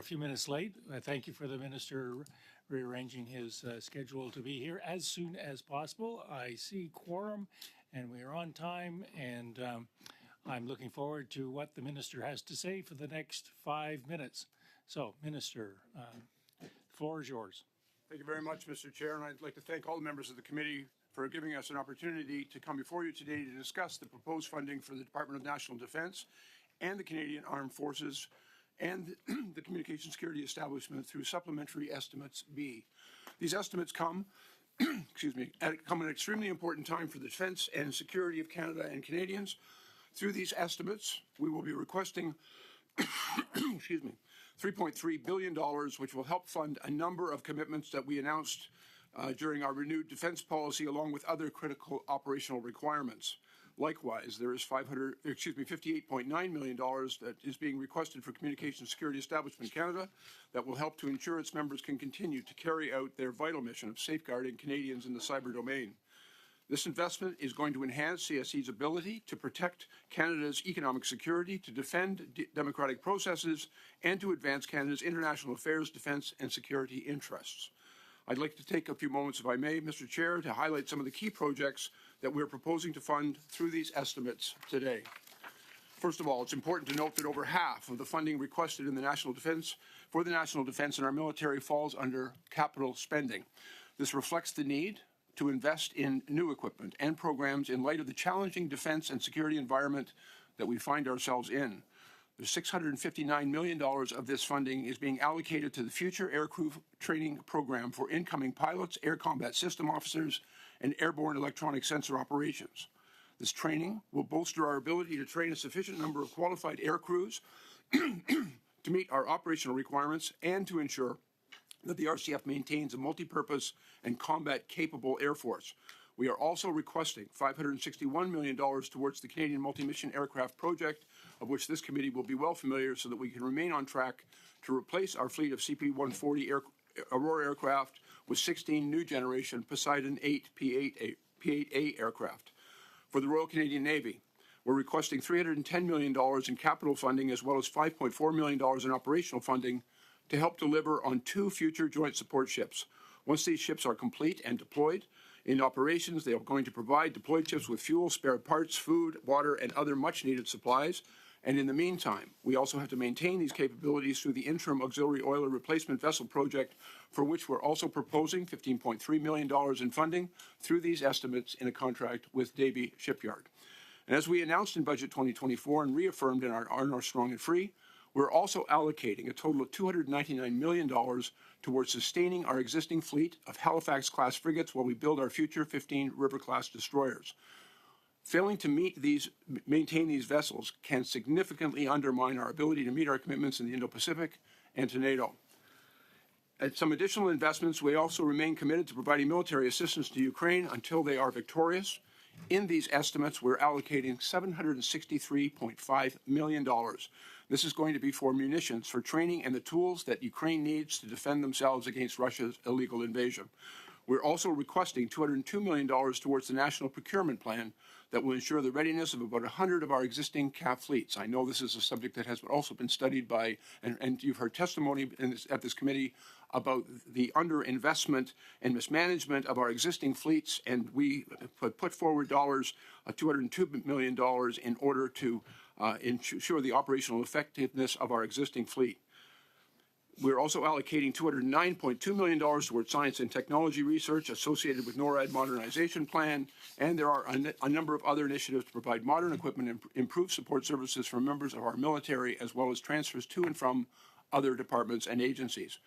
a few minutes late. Thank you for the minister rearranging his schedule to be here as soon as possible. I see quorum, and we are on time, and I'm looking forward to what the minister has to say for the next 5 minutes. So, Minister, the floor is yours. Thank you very much, Mr. Chair, and I'd like to thank all the members of the committee for giving us an opportunity to come before you today to discuss the proposed funding for the Department of National Defence and the Canadian Armed Forces and the Communication Security Establishment through Supplementary Estimates B. These estimates come at an extremely important time for the defence and security of Canada and Canadians. Through these estimates, we will be requesting $3.3 billion, which will help fund a number of commitments that we announced during our renewed defense policy, along with other critical operational requirements. Likewise, there is $58.9 million that is being requested for Communication Security Establishment Canada that will help to ensure its members can continue to carry out their vital mission of safeguarding Canadians in the cyber domain. This investment is going to enhance CSE's ability to protect Canada's economic security, to defend democratic processes, and to advance Canada's international affairs, defence, and security interests. I'd like to take a few moments, if I may, Mr. Chair, to highlight some of the key projects that we're proposing to fund through these estimates today. First of all, it's important to note that over half of the funding requested in the national defence for the national defence and our military falls under capital spending. This reflects the need to invest in new equipment and programs in light of the challenging defense and security environment that we find ourselves in. The $659 million of this funding is being allocated to the Future Aircrew Training Program for incoming pilots, air combat system officers, and airborne electronic sensor operations. This training will bolster our ability to train a sufficient number of qualified air crews to meet our operational requirements and to ensure that the RCF maintains a multi-purpose and combat-capable Air Force. We are also requesting $561 million towards the Canadian Multi-Mission Aircraft Project, of which this committee will be well familiar, so that we can remain on track to replace our fleet of CP-140 Aurora aircraft with 16 new generation Poseidon 8 P-8A aircraft. For the Royal Canadian Navy, we're requesting $310 million in capital funding as well as $5.4 million in operational funding to help deliver on 2 future joint support ships. Once these ships are complete and deployed in operations, they are going to provide deployed ships with fuel, spare parts, food, water, and other much-needed supplies. And in the meantime, we also have to maintain these capabilities through the Interim Auxiliary Oiler Replacement Vessel Project, for which we're also proposing $15.3 million in funding through these estimates in a contract with Davie Shipyard. And as we announced in Budget 2024 and reaffirmed in our Strong and Free, we're also allocating a total of $299 million towards sustaining our existing fleet of Halifax-class frigates while we build our future 15 River-class destroyers. Failing to maintain these vessels can significantly undermine our ability to meet our commitments in the Indo-Pacific and to NATO. At some additional investments, we also remain committed to providing military assistance to Ukraine until they are victorious. In these estimates, we're allocating $763.5 million. This is going to be for munitions, for training, and the tools that Ukraine needs to defend themselves against Russia's illegal invasion. We're also requesting $202 million towards the National Procurement Plan that will ensure the readiness of about 100 of our existing CAF fleets. I know this is a subject that has also been studied by, and you've heard testimony at this committee about the underinvestment and mismanagement of our existing fleets, and we put forward $202 million in order to ensure the operational effectiveness of our existing fleet. We're also allocating $209.2 million towards science and technology research associated with NORAD modernization plan, and there are a number of other initiatives to provide modern equipment and improve support services for members of our military, as well as transfers to and from other departments and agencies.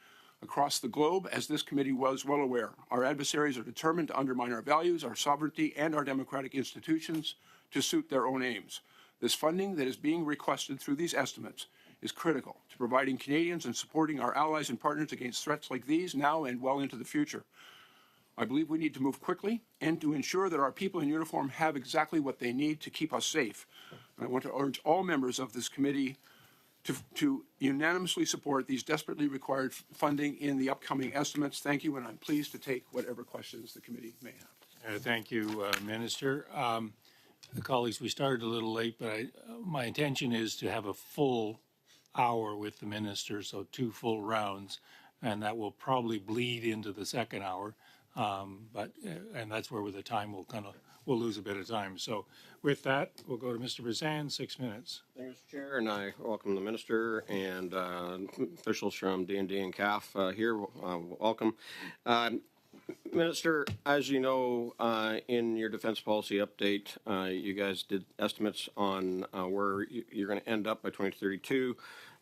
Across the globe, as this committee was well aware, our adversaries are determined to undermine our values, our sovereignty, and our democratic institutions to suit their own aims. This funding that is being requested through these estimates is critical to providing Canadians and supporting our allies and partners against threats like these now and well into the future. I believe we need to move quickly and to ensure that our people in uniform have exactly what they need to keep us safe. And I want to urge all members of this committee to unanimously support these desperately required funding in the upcoming estimates. Thank you, and I'm pleased to take whatever questions the committee may have. Thank you, Minister. Colleagues, we started a little late, but my intention is to have a full hour with the minister, so 2 full rounds, and that will probably bleed into the second hour. And that's where the time we'll lose a bit of time. So with that, we'll go to Mr. Bazan, 6 minutes. Thank you, Mr. Chair, and I welcome the minister and officials from D&D and CAF here. Welcome. Minister, as you know, in your defense policy update, you guys did estimates on where you're going to end up by 2032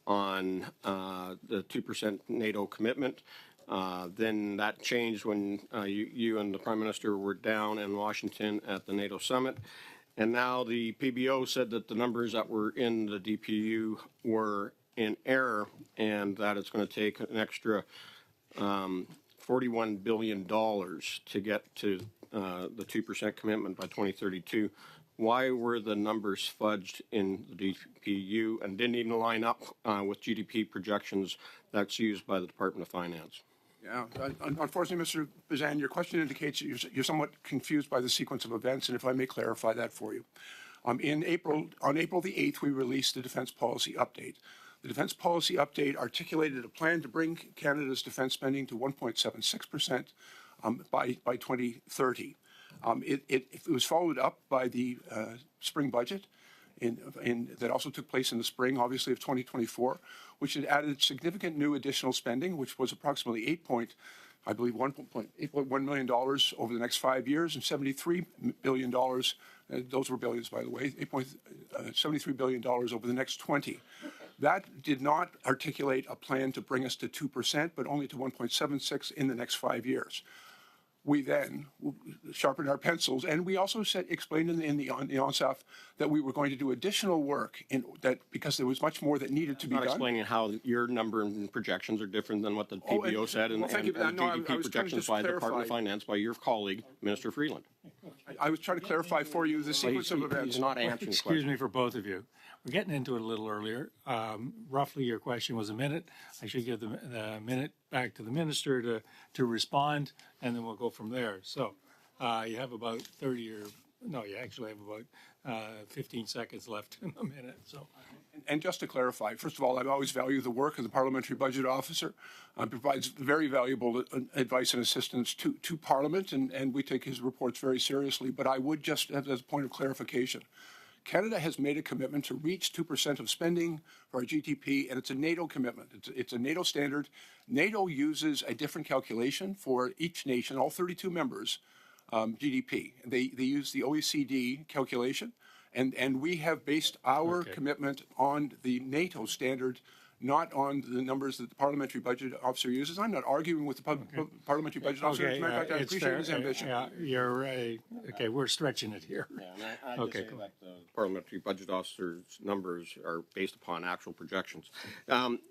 on the 2% NATO commitment. Then that changed when you and the Prime Minister were down in Washington at the NATO summit. And now the PBO said that the numbers that were in the DPU were in error and that it's going to take an extra $41 billion to get to the 2% commitment by 2032. Why were the numbers fudged in the DPU and didn't even line up with GDP projections that's used by the Department of Finance? Yeah, unfortunately, Mr. Bazan, your question indicates that you're somewhat confused by the sequence of events, and if I may clarify that for you. On April the 8th, we released the Defense Policy Update. The Defense Policy Update articulated a plan to bring Canada's defense spending to 1.76% by 2030. It was followed up by the spring budget that also took place in the spring, obviously, of 2024, which had added significant new additional spending, which was approximately $1.81 million over the next 5 years, and $73 billion, those were billions, by the way, $73 billion over the next 20. That did not articulate a plan to bring us to 2%, but only to 1.76 in the next 5 years. We then sharpened our pencils, and we also explained in the ONSAF that we were going to do additional work because there was much more that needed to be done. Not explaining how your number and projections are different than what the PBO said and GDP projections by the Department of Finance by your colleague, Minister Freeland. I was trying to clarify for you the sequence of events. He's not answering the question. Excuse me for both of you. We're getting into it a little earlier. Roughly, your question was a minute. I should give the minute back to the minister to respond, and then we'll go from there. So you have about 30 or no, you actually have about 15 seconds left in the minute. So. And just to clarify, first of all, I always value the work of the Parliamentary Budget Officer. Provides very valuable advice and assistance to Parliament, and we take his reports very seriously. But I would just, as a point of clarification, Canada has made a commitment to reach 2% of spending for our GDP, and it's a NATO commitment. It's a NATO standard. NATO uses a different calculation for each nation, all 32 members, GDP. They use the OECD calculation, and we have based our commitment on the NATO standard, not on the numbers that the Parliamentary Budget Officer uses. I'm not arguing with the Parliamentary Budget Officer. As a matter of fact, I appreciate his ambition. You're right. Okay, we're stretching it here. Yeah, and I just correct the Parliamentary Budget Officer's numbers are based upon actual projections.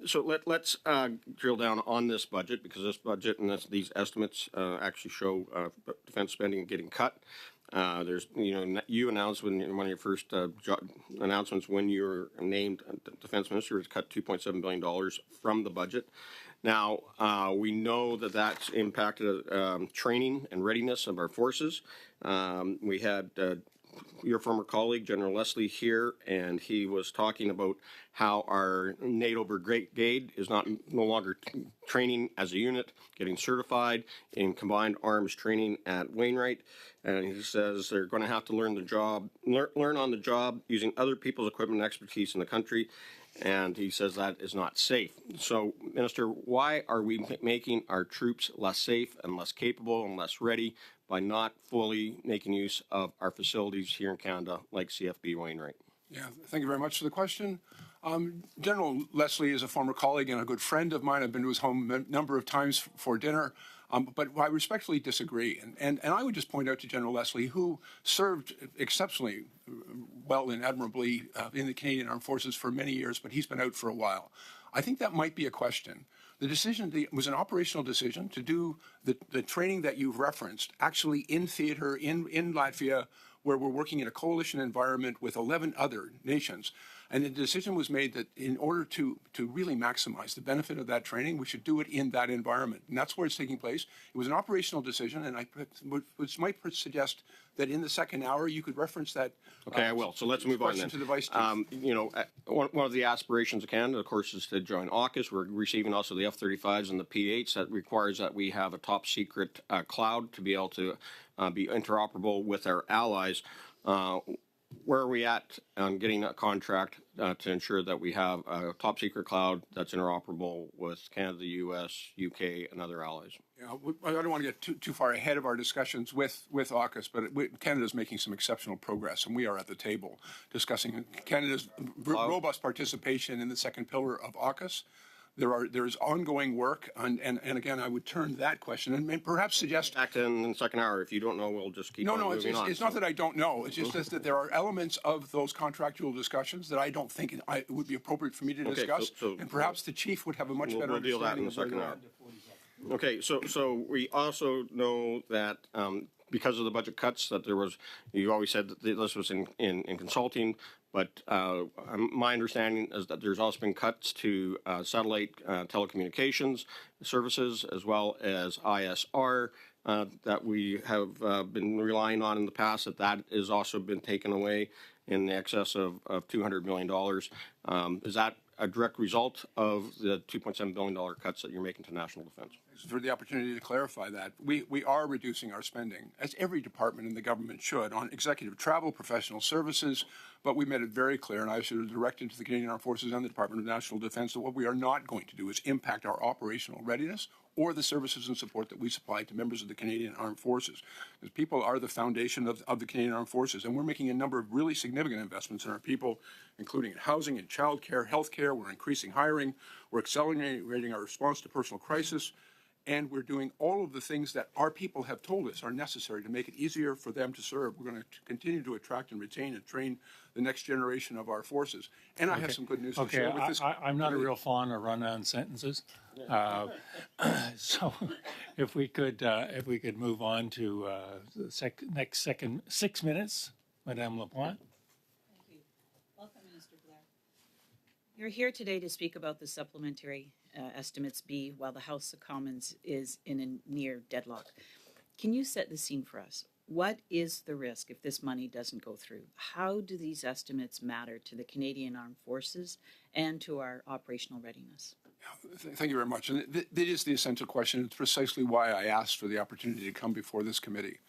So let's drill down on this budget, because this budget and these estimates actually show defense spending getting cut. There's, you announced one of your first announcements when you were named defense minister was cut $2.7 billion from the budget. Now, we know that that's impacted training and readiness of our forces. We had your former colleague, General Leslie, here, and he was talking about how our NATO brigade is no longer training as a unit, getting certified in combined arms training at Wainwright. And he says they're going to have to learn on the job using other people's equipment and expertise in the country. And he says that is not safe. So, Minister, why are we making our troops less safe and less capable and less ready by not fully making use of our facilities here in Canada, like CFB Wainwright? Yeah, thank you very much for the question. General Leslie is a former colleague and a good friend of mine. I've been to his home a number of times for dinner. But I respectfully disagree. And I would just point out to General Leslie, who served exceptionally well and admirably in the Canadian Armed Forces for many years, but he's been out for a while. I think that might be a question. The decision was an operational decision to do the training that you've referenced actually in theater in Latvia, where we're working in a coalition environment with 11 other nations. And the decision was made that in order to really maximize the benefit of that training, we should do it in that environment. And that's where it's taking place. It was an operational decision, and I might suggest that in the second hour, you could reference that. Okay, I will. So let's move on then. To the Vice Chief. You know, one of the aspirations of Canada, of course, is to join AUKUS. We're receiving also the F-35s and the P-8s. That requires that we have a top secret cloud to be able to be interoperable with our allies. Where are we at on getting a contract to ensure that we have a top secret cloud that's interoperable with Canada, the U.S., UK, and other allies? Yeah, I don't want to get too far ahead of our discussions with AUKUS, but Canada's making some exceptional progress, and we are at the table discussing Canada's robust participation in the second pillar of AUKUS. There is ongoing work, and again, I would turn that question and perhaps suggest. Back in the second hour. If you don't know, we'll just keep on moving on. It's not that I don't know. It's just that there are elements of those contractual discussions that I don't think it would be appropriate for me to discuss, and perhaps the chief would have a much better understanding. We'll deal that in the second hour. Okay, so we also know that because of the budget cuts that there was, you always said that this was in consulting, but my understanding is that there's also been cuts to satellite telecommunications services as well as ISR that we have been relying on in the past, that has also been taken away in the excess of $200 million. Is that a direct result of the $2.7 billion cuts that you're making to national defense? Thanks for the opportunity to clarify that. We are reducing our spending, as every department in the government should, on executive travel, professional services, but we made it very clear, and I should have directed to the Canadian Armed Forces and the Department of National Defense, that what we are not going to do is impact our operational readiness or the services and support that we supply to members of the Canadian Armed Forces. Because people are the foundation of the Canadian Armed Forces, and we're making a number of really significant investments in our people, including in housing and childcare, healthcare. We're increasing hiring. We're accelerating our response to personal crisis. And we're doing all of the things that our people have told us are necessary to make it easier for them to serve. We're going to continue to attract and retain and train the next generation of our forces. And I have some good news to share with this. I'm not a real fan of run-on sentences. So if we could move on to the next 6 minutes, Madame Lapointe. Thank you. Welcome, Minister Blair. You're here today to speak about the supplementary estimates B while the House of Commons is in a near deadlock. Can you set the scene for us? What is the risk if this money doesn't go through? How do these estimates matter to the Canadian Armed Forces and to our operational readiness? Thank you very much. And that is the essential question. It's precisely why I asked for the opportunity to come before this committee.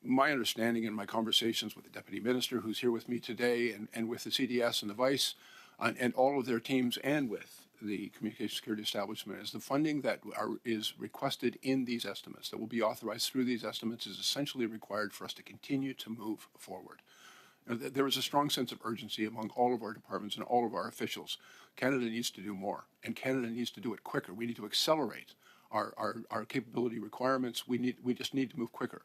My understanding in my conversations with the Deputy Minister, who's here with me today, and with the CDS and the Vice, and all of their teams, and with the Communication Security Establishment, is the funding that is requested in these estimates, that will be authorized through these estimates, is essentially required for us to continue to move forward. There is a strong sense of urgency among all of our departments and all of our officials. Canada needs to do more, and Canada needs to do it quicker. We need to accelerate our capability requirements. We just need to move quicker.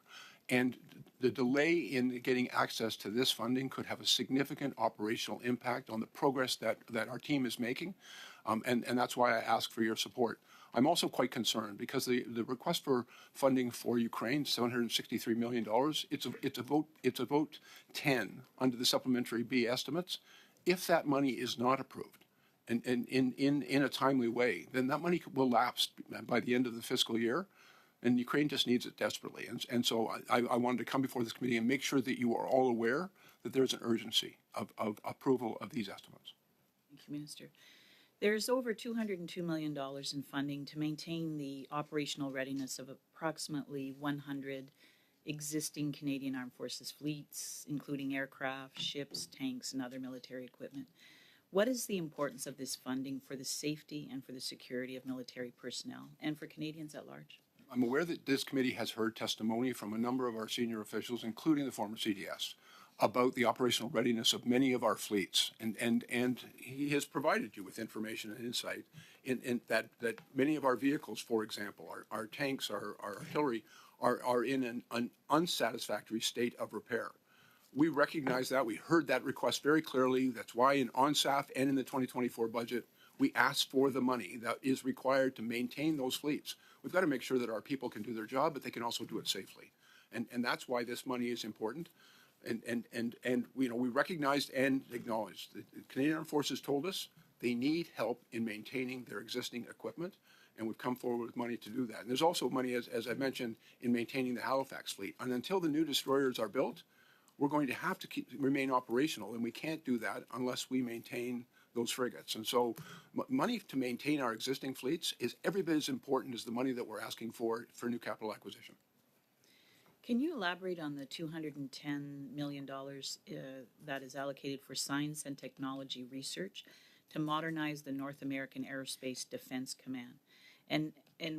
And the delay in getting access to this funding could have a significant operational impact on the progress that our team is making. And that's why I ask for your support. I'm also quite concerned because the request for funding for Ukraine, $763 million, it's a vote 10 under the supplementary B estimates. If that money is not approved and in a timely way, then that money will lapse by the end of the fiscal year. And Ukraine just needs it desperately. And so I wanted to come before this committee and make sure that you are all aware that there's an urgency of approval of these estimates. Thank you, Minister. There's over $202 million in funding to maintain the operational readiness of approximately 100 existing Canadian Armed Forces fleets, including aircraft, ships, tanks, and other military equipment. What is the importance of this funding for the safety and for the security of military personnel and for Canadians at large? I'm aware that this committee has heard testimony from a number of our senior officials, including the former CDS, about the operational readiness of many of our fleets. And he has provided you with information and insight in that many of our vehicles, for example, our tanks, our artillery, are in an unsatisfactory state of repair. We recognize that. We heard that request very clearly. That's why in ONSAF and in the 2024 budget, we asked for the money that is required to maintain those fleets. We've got to make sure that our people can do their job, but they can also do it safely. And that's why this money is important. And we recognized and acknowledged that the Canadian Armed Forces told us they need help in maintaining their existing equipment, and we've come forward with money to do that. And there's also money, as I mentioned, in maintaining the Halifax fleet. And until the new destroyers are built, we're going to have to remain operational, and we can't do that unless we maintain those frigates. And so money to maintain our existing fleets is every bit as important as the money that we're asking for new capital acquisition. Can you elaborate on the $210 million that is allocated for science and technology research to modernize the North American Aerospace Defense Command, and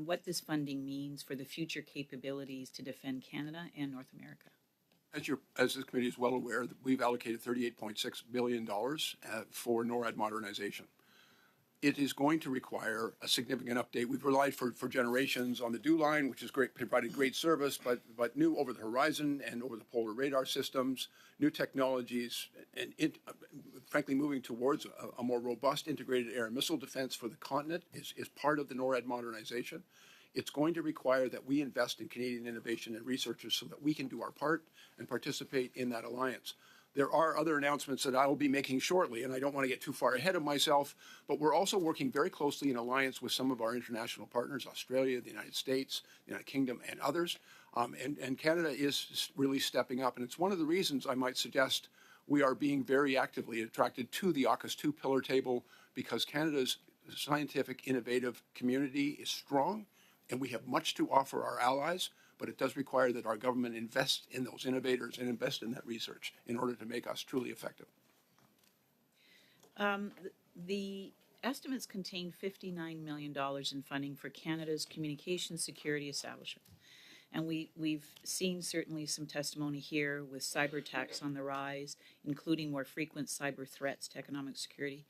what this funding means for the future capabilities to defend Canada and North America? As this committee is well aware, we've allocated $38.6 billion for NORAD modernization. It is going to require a significant update. We've relied for generations on the DEW line, which is great, provided great service, but new over the horizon and over the polar radar systems, new technologies, and frankly, moving towards a more robust integrated air and missile defense for the continent is part of the NORAD modernization. It's going to require that we invest in Canadian innovation and researchers so that we can do our part and participate in that alliance. There are other announcements that I will be making shortly, and I don't want to get too far ahead of myself, but we're also working very closely in alliance with some of our international partners, Australia, the United States, the United Kingdom, and others. And Canada is really stepping up, and it's one of the reasons I might suggest we are being very actively attracted to the AUKUS II pillar table, because Canada's scientific innovative community is strong, and we have much to offer our allies, but it does require that our government invest in those innovators and invest in that research in order to make us truly effective. The estimates contain $59 million in funding for Canada's communications security establishment. And we've seen certainly some testimony here with cyber attacks on the rise, including more frequent cyber threats to economic security.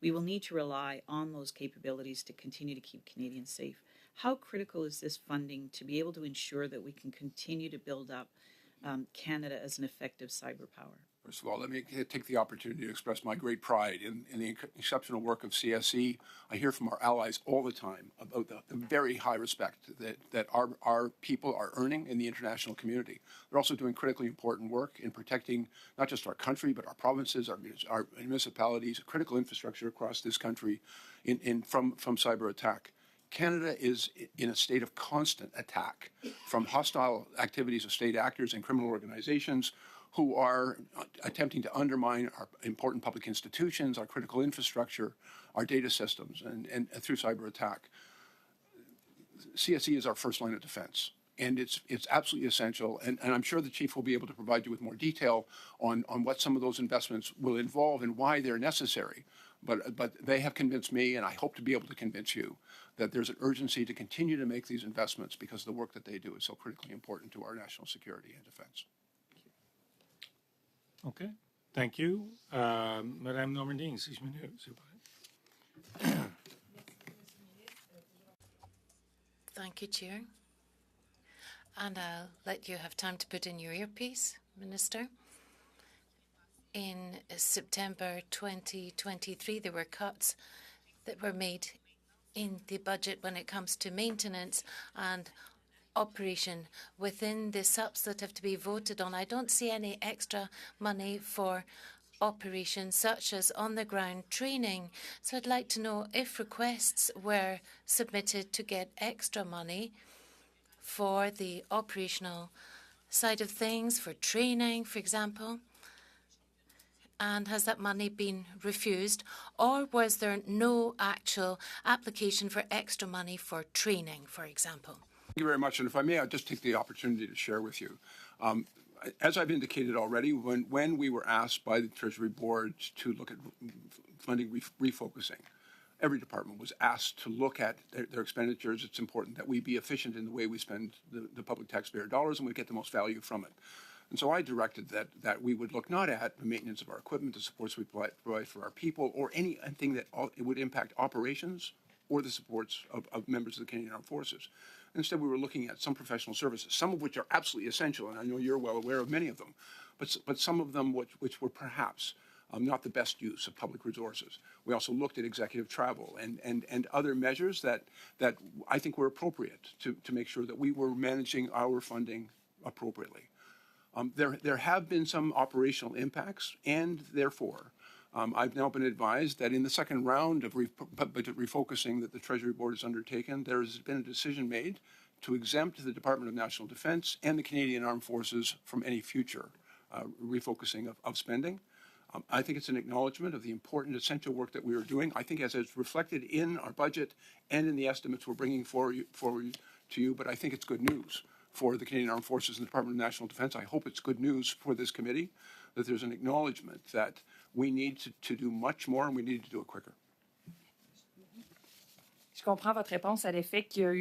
We will need to rely on those capabilities to continue to keep Canadians safe. How critical is this funding to be able to ensure that we can continue to build up Canada as an effective cyber power? First of all, let me take the opportunity to express my great pride in the exceptional work of CSE. I hear from our allies all the time about the very high respect that our people are earning in the international community. They're also doing critically important work in protecting not just our country, but our provinces, our municipalities, critical infrastructure across this country from cyber attack. Canada is in a state of constant attack from hostile activities of state actors and criminal organizations who are attempting to undermine our important public institutions, our critical infrastructure, our data systems, and through cyber attack. CSE is our first line of defense, and it's absolutely essential, and I'm sure the Chief will be able to provide you with more detail on what some of those investments will involve and why they're necessary. But they have convinced me, and I hope to be able to convince you, that there's an urgency to continue to make these investments because the work that they do is so critically important to our national security and defense. Okay, thank you. Madame Normandin, 6 minutes. Thank you, Chair. And I'll let you have time to put in your earpiece, Minister. In September 2023, there were cuts that were made in the budget when it comes to maintenance and operation within the SUPs that have to be voted on. I don't see any extra money for operations such as on-the-ground training. So I'd like to know if requests were submitted to get extra money for the operational side of things, for training, for example. And has that money been refused, or was there no actual application for extra money for training, for example? Thank you very much. And if I may, I'll just take the opportunity to share with you. As I've indicated already, when we were asked by the Treasury Board to look at funding refocusing, every department was asked to look at their expenditures. It's important that we be efficient in the way we spend the public taxpayer dollars and we get the most value from it. And so I directed that we would look not at the maintenance of our equipment, the supports we provide for our people, or anything that it would impact operations or the supports of members of the Canadian Armed Forces. Instead, we were looking at some professional services, some of which are absolutely essential, and I know you're well aware of many of them, but some of them which were perhaps not the best use of public resources. We also looked at executive travel and other measures that I think were appropriate to make sure that we were managing our funding appropriately. There have been some operational impacts, and therefore, I've now been advised that in the second round of budget refocusing that the Treasury Board has undertaken, there has been a decision made to exempt the Department of National Defence and the Canadian Armed Forces from any future refocusing of spending. I think it's an acknowledgement of the important, essential work that we are doing. I think as it's reflected in our budget and in the estimates we're bringing forward to you, but I think it's good news for the Canadian Armed Forces and the Department of National Defence. I hope it's good news for this committee that there's an acknowledgement that we need to do much more and we need to do it quicker. Je comprends votre réponse à l'effet qu'il y a eu.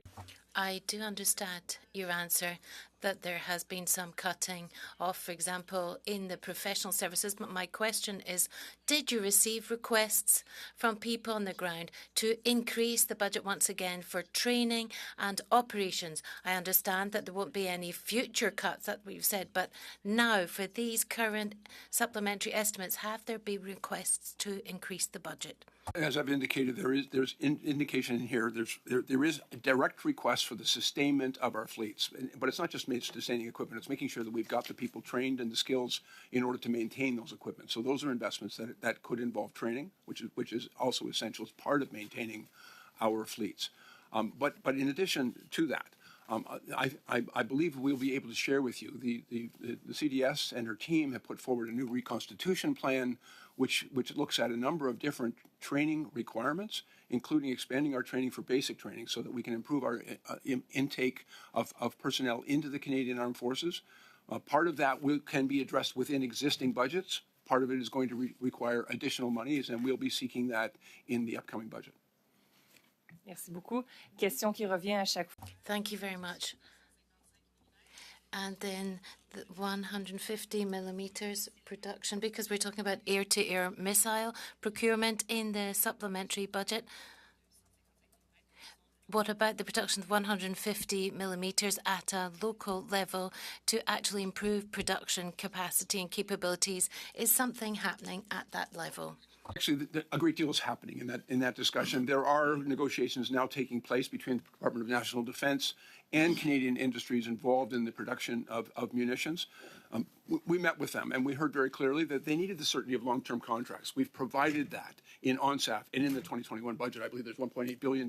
I do understand your answer that there has been some cutting off, for example, in the professional services. But my question is, did you receive requests from people on the ground to increase the budget once again for training and operations? I understand that there won't be any future cuts that we've said, but now for these current supplementary estimates, have there been requests to increase the budget? As I've indicated, there's indication in here. There is a direct request for the sustainment of our fleets, but it's not just sustaining equipment. It's making sure that we've got the people trained and the skills in order to maintain those equipment. So those are investments that could involve training, which is also essential as part of maintaining our fleets. But in addition to that, I believe we'll be able to share with you the CDS and her team have put forward a new reconstitution plan, which looks at a number of different training requirements, including expanding our training for basic training so that we can improve our intake of personnel into the Canadian Armed Forces. Part of that can be addressed within existing budgets. Part of it is going to require additional monies, and we'll be seeking that in the upcoming budget. Merci beaucoup. Question qui revient à chaque fois. Thank you very much. And then the 150 millimeters production, because we're talking about air-to-air missile procurement in the supplementary budget. What about the production of 150 millimeters at a local level to actually improve production capacity and capabilities? Is something happening at that level? Actually, a great deal is happening in that discussion. There are negotiations now taking place between the Department of National Defence and Canadian industries involved in the production of munitions. We met with them, and we heard very clearly that they needed the certainty of long-term contracts. We've provided that in ONSAF and in the 2021 budget. I believe there's $1.8 billion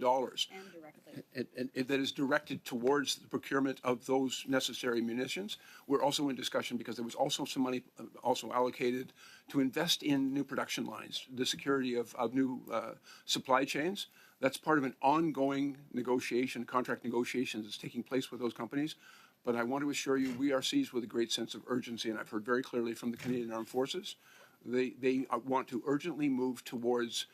that is directed towards the procurement of those necessary munitions. We're also in discussion because there was also some money also allocated to invest in new production lines, the security of new supply chains. That's part of an ongoing negotiation, contract negotiations that's taking place with those companies. But I want to assure you, we are seized with a great sense of urgency, and I've heard very clearly from the Canadian Armed Forces. They want to urgently move towards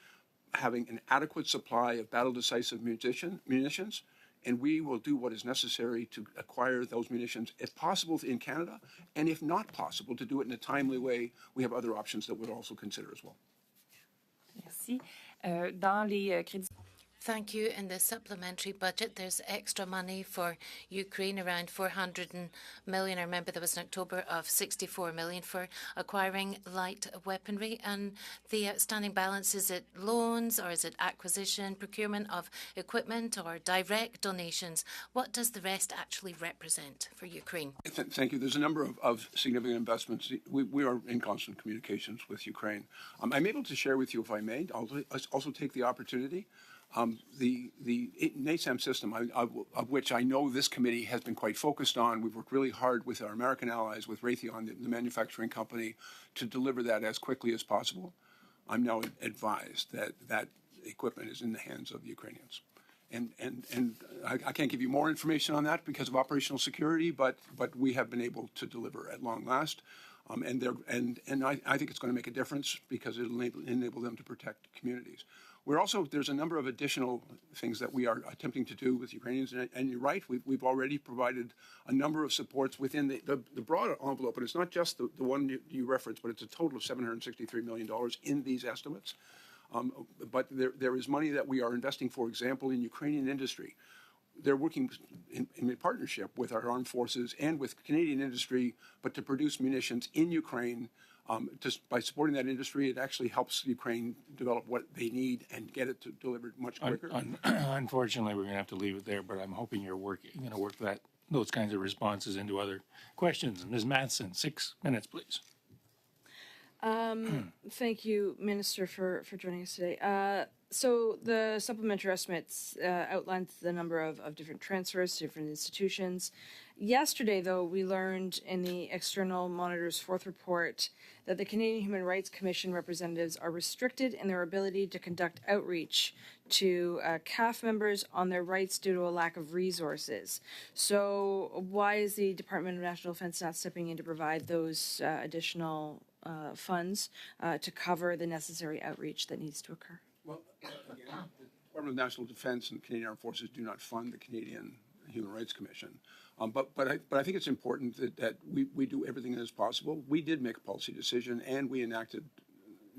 having an adequate supply of battle-decisive munitions, and we will do what is necessary to acquire those munitions, if possible, in Canada, and if not possible, to do it in a timely way. We have other options that we'll also consider as well. Merci. Dans les crédits. Thank you. In the supplementary budget, there's extra money for Ukraine, around 400 million. I remember there was in October of 64 million for acquiring light weaponry. And the outstanding balance, is it loans or is it acquisition, procurement of equipment or direct donations? What does the rest actually represent for Ukraine? Thank you. There's a number of significant investments. We are in constant communications with Ukraine. I'm able to share with you, if I may, I'll also take the opportunity. The NASAM system, of which I know this committee has been quite focused on. We've worked really hard with our American allies, with Raytheon, the manufacturing company, to deliver that as quickly as possible. I'm now advised that that equipment is in the hands of the Ukrainians. And I can't give you more information on that because of operational security, but we have been able to deliver at long last. And I think it's going to make a difference because it'll enable them to protect communities. There's a number of additional things that we are attempting to do with Ukrainians, and you're right, we've already provided a number of supports within the broader envelope, and it's not just the one you referenced, but it's a total of $763 million in these estimates. But there is money that we are investing, for example, in Ukrainian industry. They're working in a partnership with our armed forces and with Canadian industry, but to produce munitions in Ukraine. Just by supporting that industry, it actually helps Ukraine develop what they need and get it delivered much quicker. Unfortunately, we're going to have to leave it there, but I'm hoping you're going to work that those kinds of responses into other questions. Ms. Matheson, 6 minutes, please. Thank you, Minister, for joining us today. So the supplementary estimates outlines the number of different transfers to different institutions. Yesterday, though, we learned in the External Monitor's fourth report that the Canadian Human Rights Commission representatives are restricted in their ability to conduct outreach to CAF members on their rights due to a lack of resources. So why is the Department of National Defence not stepping in to provide those additional funds to cover the necessary outreach that needs to occur? Well, again, the Department of National Defence and Canadian Armed Forces do not fund the Canadian Human Rights Commission. But I think it's important that we do everything that is possible. We did make a policy decision, and we enacted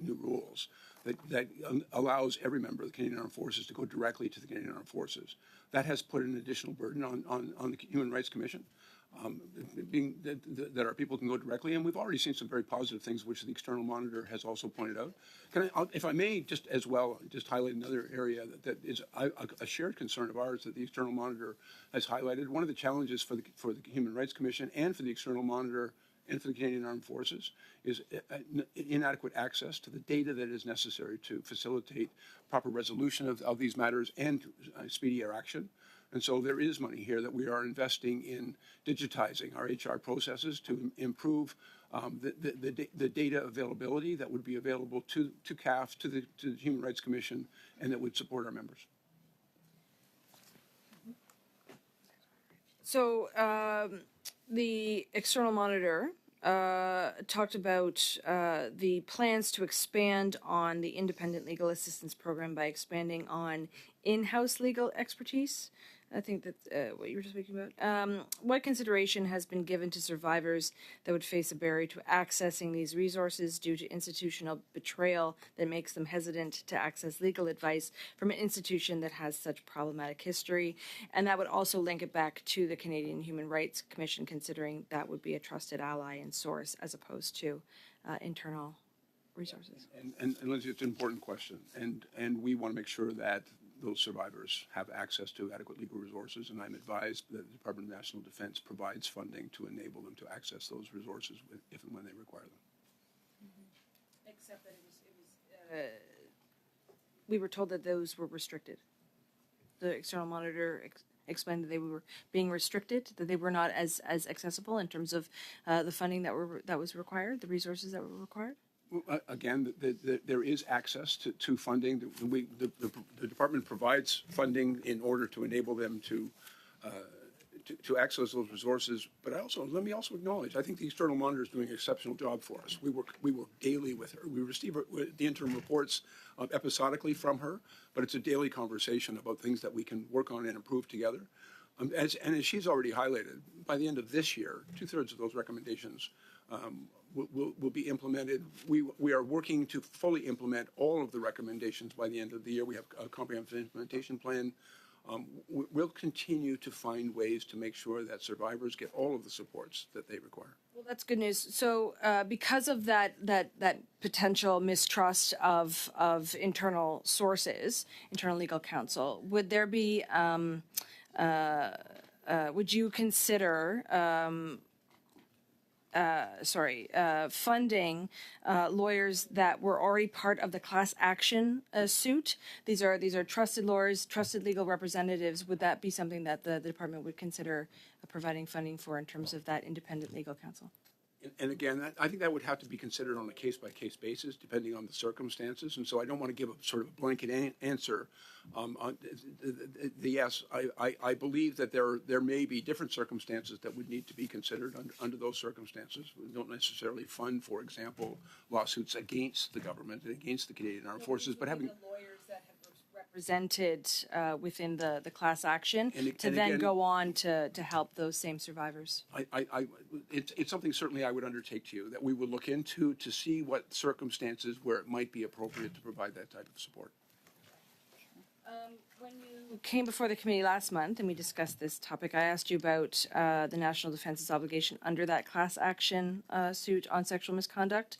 new rules that allows every member of the Canadian Armed Forces to go directly to the Canadian Armed Forces. That has put an additional burden on the Human Rights Commission. Being that our people can go directly, and we've already seen some very positive things, which the External Monitor has also pointed out. If I may, just as well, just highlight another area that is a shared concern of ours that the External Monitor has highlighted. One of the challenges for the Human Rights Commission and for the External Monitor and for the Canadian Armed Forces is inadequate access to the data that is necessary to facilitate proper resolution of these matters and speedier action. And so there is money here that we are investing in digitizing our HR processes to improve the data availability that would be available to CAF, to the Human Rights Commission, and that would support our members. So the External Monitor talked about the plans to expand on the Independent Legal Assistance Program by expanding on in-house legal expertise. I think that's what you were just speaking about. What consideration has been given to survivors that would face a barrier to accessing these resources due to institutional betrayal that makes them hesitant to access legal advice from an institution that has such problematic history? And that would also link it back to the Canadian Human Rights Commission, considering that would be a trusted ally and source as opposed to internal resources. And Lindsay, it's an important question, and we want to make sure that those survivors have access to adequate legal resources, and I'm advised that the Department of National Defense provides funding to enable them to access those resources if and when they require them. Except that we were told that those were restricted. The External Monitor explained that they were being restricted, that they were not as accessible in terms of the funding that was required, the resources that were required. Again, there is access to funding. The department provides funding in order to enable them to access those resources. But let me also acknowledge, I think the External Monitor is doing an exceptional job for us. We work daily with her. We receive the interim reports episodically from her, but it's a daily conversation about things that we can work on and improve together. As she's already highlighted, by the end of this year, 2/3 of those recommendations will be implemented. We are working to fully implement all of the recommendations by the end of the year. We have a comprehensive implementation plan. We'll continue to find ways to make sure that survivors get all of the supports that they require. Well, that's good news. So, because of that potential mistrust of internal sources, internal legal counsel, would there be? Would you consider? Funding lawyers that were already part of the class action suit. These are trusted lawyers, trusted legal representatives. Would that be something that the department would consider providing funding for in terms of that independent legal counsel? And again, I think that would have to be considered on a case-by-case basis, depending on the circumstances. And so I don't want to give a sort of blanket answer. Yes, I believe that there may be different circumstances that would need to be considered under those circumstances. We don't necessarily fund, for example, lawsuits against the government and against the Canadian Armed Forces, but having the lawyers that have represented within the class action and then again, go on to help those same survivors. It's something certainly I would undertake to you that we would look into to see what circumstances where it might be appropriate to provide that type of support. When you came before the committee last month and we discussed this topic, I asked you about the National Defense's obligation under that class action suit on sexual misconduct.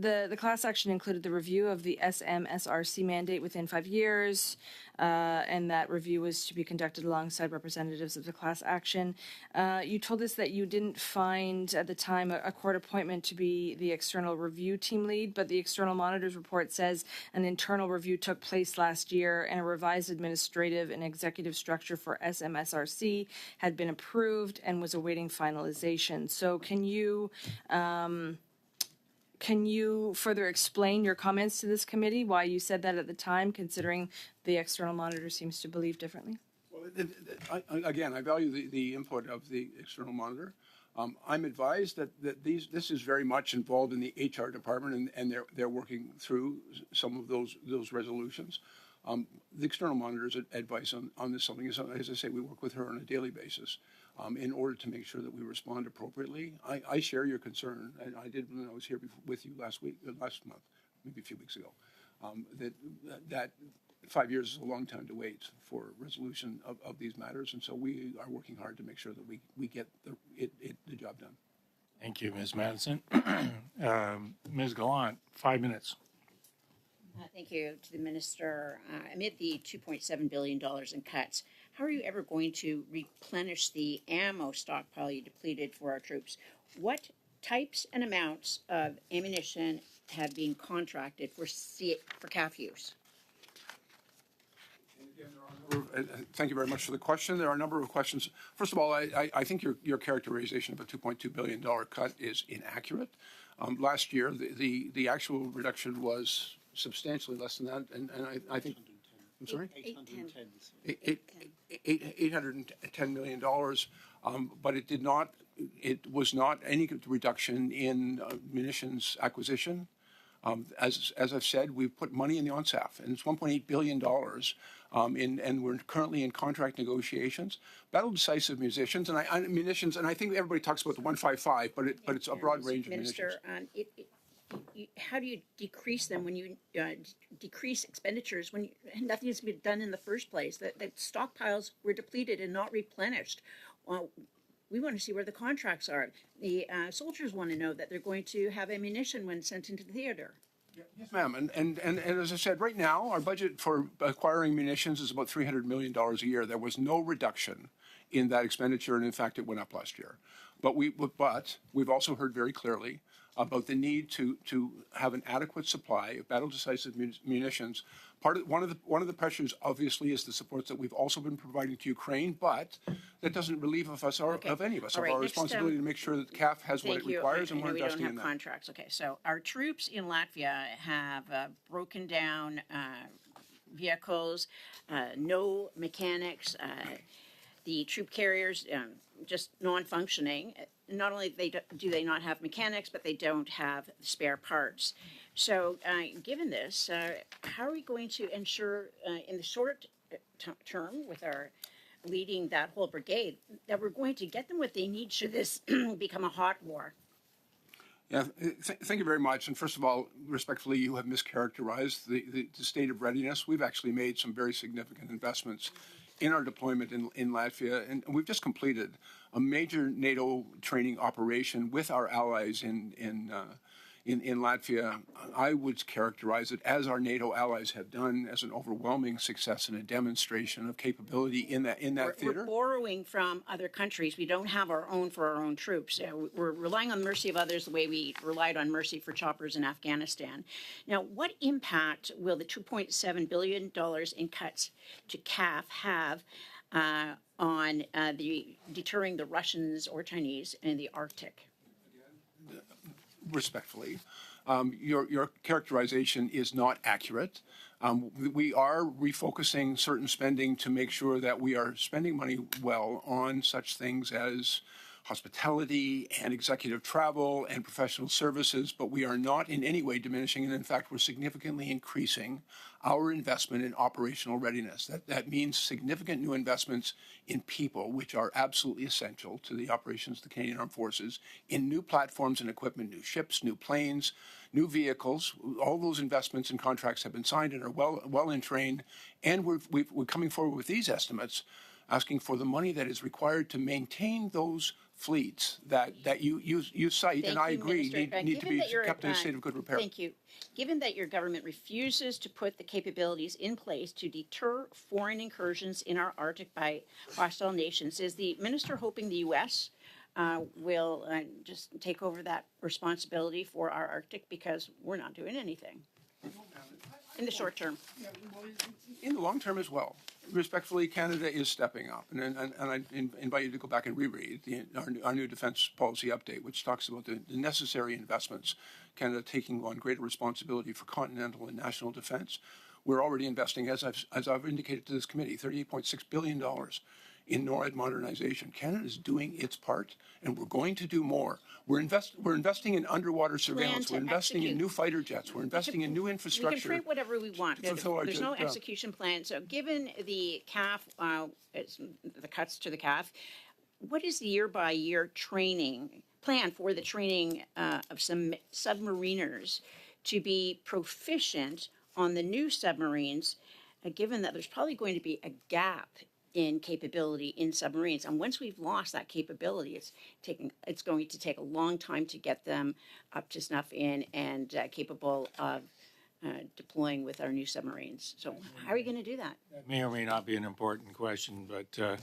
the class action included the review of the SMSRC mandate within 5 years, and that review was to be conducted alongside representatives of the class action. You told us that you didn't find at the time a court appointment to be the external review team lead, but the external monitor's report says an internal review took place last year and a revised administrative and executive structure for SMSRC had been approved and was awaiting finalization. So can you further explain your comments to this committee, why you said that at the time, considering the external monitor seems to believe differently? Well, again, I value the input of the external monitor. I'm advised that this is very much involved in the HR department, and they're working through some of those resolutions. The external monitor's advice on this something is, as I say, we work with her on a daily basis in order to make sure that we respond appropriately. I share your concern, and I did when I was here with you last month, maybe a few weeks ago, that 5 years is a long time to wait for resolution of these matters, and so we are working hard to make sure that we get the job done. Thank you, Ms. Madison. Ms. Gallant, 5 minutes. Thank you to the minister. Amid the $2.7 billion in cuts, how are you ever going to replenish the ammo stockpile you depleted for our troops? What types and amounts of ammunition have been contracted for CAF use? Thank you very much for the question. There are a number of questions. First of all, I think your characterization of a $2.2 billion cut is inaccurate. Last year, the actual reduction was substantially less than that, and I think, I'm sorry? $810 million, but it was not any reduction in munitions acquisition. As I've said, we've put money in the ONSAF, and it's $1.8 billion, and we're currently in contract negotiations. Battle decisive munitions, and I think everybody talks about the 155, but it's a broad range of munitions. Minister, how do you decrease them when you decrease expenditures when nothing has been done in the first place? The stockpiles were depleted and not replenished. Well, we want to see where the contracts are. The soldiers want to know that they're going to have ammunition when sent into the theater. Yes, ma'am. And as I said, right now, our budget for acquiring munitions is about $300 million a year. There was no reduction in that expenditure, and in fact, it went up last year. But we've also heard very clearly about the need to have an adequate supply of battle decisive munitions. One of the pressures, obviously, is the supports that we've also been providing to Ukraine, but that doesn't relieve of any of us of our responsibility to make sure that CAF has what it requires, and we're investing in that. We don't have contracts. Okay, so our troops in Latvia have broken down vehicles, no mechanics. The troop carriers just non-functioning. Not only do they not have mechanics, but they don't have spare parts. So given this, how are we going to ensure in the short term with our leading that whole brigade that we're going to get them what they need should this become a hot war? Yeah, thank you very much. And first of all, respectfully, you have mischaracterized the state of readiness. We've actually made some very significant investments in our deployment in Latvia, and we've just completed a major NATO training operation with our allies in Latvia. I would characterize it, as our NATO allies have done, as an overwhelming success and a demonstration of capability in that theater. We're borrowing from other countries. We don't have our own for our own troops. We're relying on the mercy of others the way we relied on mercy for choppers in Afghanistan. Now, what impact will the $2.7 billion in cuts to CAF have on deterring the Russians or Chinese in the Arctic? Respectfully, your characterization is not accurate. We are refocusing certain spending to make sure that we are spending money well on such things as hospitality and executive travel and professional services, but we are not in any way diminishing, and in fact, we're significantly increasing our investment in operational readiness. That means significant new investments in people, which are absolutely essential to the operations of the Canadian Armed Forces, in new platforms and equipment, new ships, new planes, new vehicles. All those investments and contracts have been signed and are well in train, and we're coming forward with these estimates, asking for the money that is required to maintain those fleets that you cite, and Thank I you, agree, Minister. need to Given be that your, kept in a state of good repair. Thank you. Given that your government refuses to put the capabilities in place to deter foreign incursions in our Arctic by hostile nations, is the minister hoping the U.S. Will just take over that responsibility for our Arctic, because we're not doing anything in the short term? In the long term as well. Respectfully, Canada is stepping up, and I invite you to go back and reread our new defence policy update, which talks about the necessary investments, Canada taking on greater responsibility for continental and national defence. We're already investing, as I've indicated to this committee, $38.6 billion in NORAD modernization. Canada is doing its part, and we're going to do more. We're investing in underwater surveillance. to We're investing in execute. new fighter jets. We're investing in new We infrastructure. can print whatever we want. fulfill our There's no job. execution plan. So given the CAF, it's the cuts to the CAF, what is the year-by-year training plan for the training of some submariners to be proficient on the new submarines, given that there's probably going to be a gap in capability in submarines, and once we've lost that capability, it's going to take a long time to get them up to snuff and capable of deploying with our new submarines. So how are you going to do that? That may or may not be an important question, but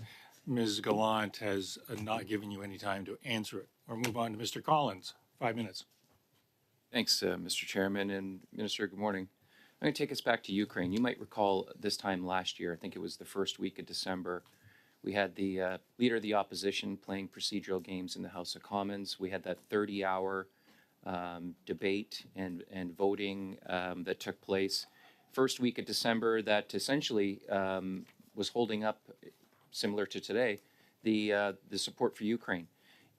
Ms. Gallant has not given you any time to answer it. We'll move on to Mr. Collins. 5 minutes. Thanks, Mr. Chairman, and Minister, good morning. I'm going to take us back to Ukraine. You might recall this time last year, I think it was the first week of December, we had the Leader of the Opposition playing procedural games in the House of Commons. We had that 30-hour debate and voting that took place. First week of December, that essentially was holding up, similar to today, the support for Ukraine.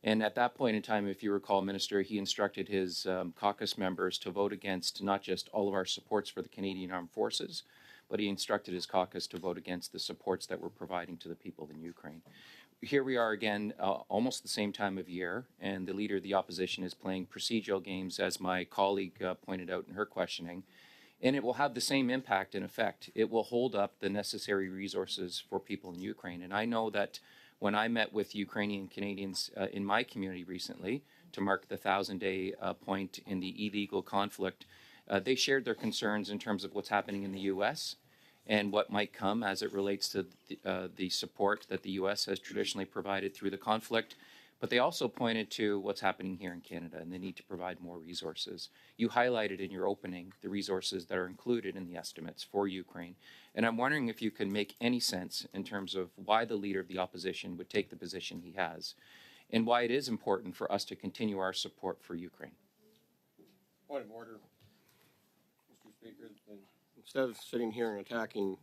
And at that point in time, if you recall, Minister, he instructed his caucus members to vote against not just all of our supports for the Canadian Armed Forces, but he instructed his caucus to vote against the supports that we're providing to the people in Ukraine. Here we are again, almost the same time of year, and the Leader of the Opposition is playing procedural games, as my colleague pointed out in her questioning, and it will have the same impact and effect. It will hold up the necessary resources for people in Ukraine. And I know that when I met with Ukrainian Canadians in my community recently to mark the 1,000-day point in the illegal conflict, they shared their concerns in terms of what's happening in the U.S. and what might come as it relates to the support that the U.S. has traditionally provided through the conflict. But they also pointed to what's happening here in Canada and the need to provide more resources. You highlighted in your opening the resources that are included in the estimates for Ukraine. And I'm wondering if you can make any sense in terms of why the Leader of the Opposition would take the position he has, and why it is important for us to continue our support for Ukraine. Point of order, Mr. Speaker. Instead of sitting here and attacking,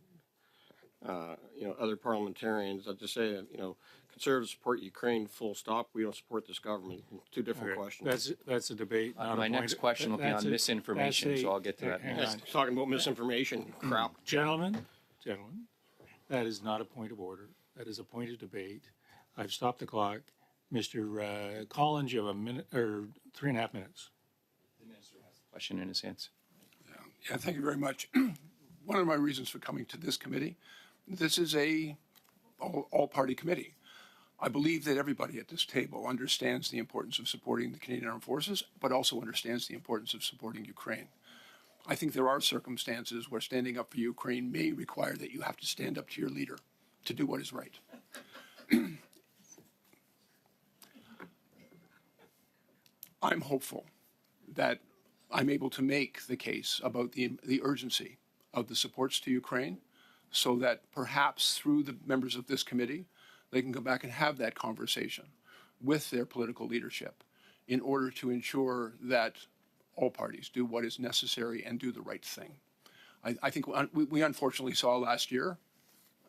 other parliamentarians, I'd just say that, Conservatives support Ukraine, full stop. We don't support this government. Two different questions. That's a debate. Not a My point next of- question will be that's on a- misinformation, that's a- so I'll get to that hang next. on. Talking about misinformation, crap. Gentlemen, that is not a point of order. That is a point of debate. I've stopped the clock. Mr. Collins, you have a minute or 3.5 minutes. Question in his hands. Yeah, thank you very much. One of my reasons for coming to this committee, this is a all-party committee. I believe that everybody at this table understands the importance of supporting the Canadian Armed Forces, but also understands the importance of supporting Ukraine. I think there are circumstances where standing up for Ukraine may require that you have to stand up to your leader to do what is right. I'm hopeful that I'm able to make the case about the urgency of the supports to Ukraine, so that perhaps through the members of this committee, they can go back and have that conversation with their political leadership in order to ensure that all parties do what is necessary and do the right thing. I think we unfortunately saw last year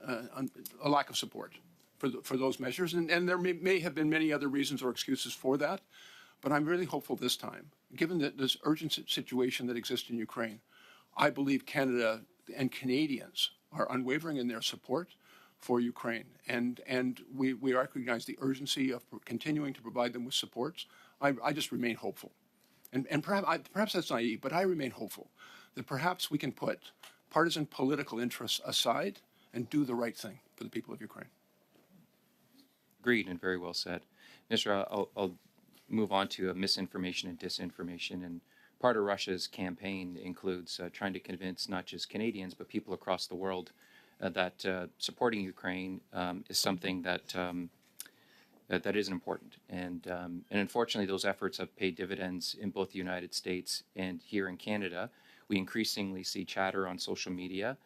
a lack of support for those measures, and there may have been many other reasons or excuses for that, but I'm really hopeful this time. Given this urgent situation that exists in Ukraine, I believe Canada and Canadians are unwavering in their support for Ukraine, and we recognize the urgency of continuing to provide them with supports. I just remain hopeful. And perhaps that's naive, but I remain hopeful that perhaps we can put partisan political interests aside and do the right thing for the people of Ukraine. Agreed, and very well said. Minister, I'll move on to misinformation and disinformation. And part of Russia's campaign includes trying to convince not just Canadians, but people across the world that supporting Ukraine is something that that isn't important. And unfortunately, those efforts have paid dividends in both the United States and here in Canada. We increasingly see chatter on social media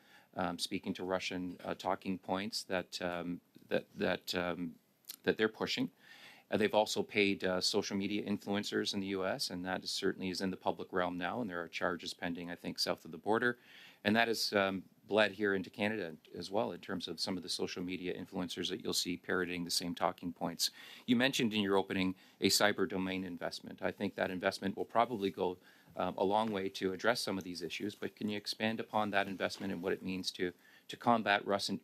speaking to Russian talking points that they're pushing. They've also paid social media influencers in the U.S., and that certainly is in the public realm now, and there are charges pending, I think, south of the border. And that has bled here into Canada as well in terms of some of the social media influencers that you'll see parroting the same talking points. You mentioned in your opening a cyber domain investment. I think that investment will probably go a long way to address some of these issues, but can you expand upon that investment and what it means to combat Russian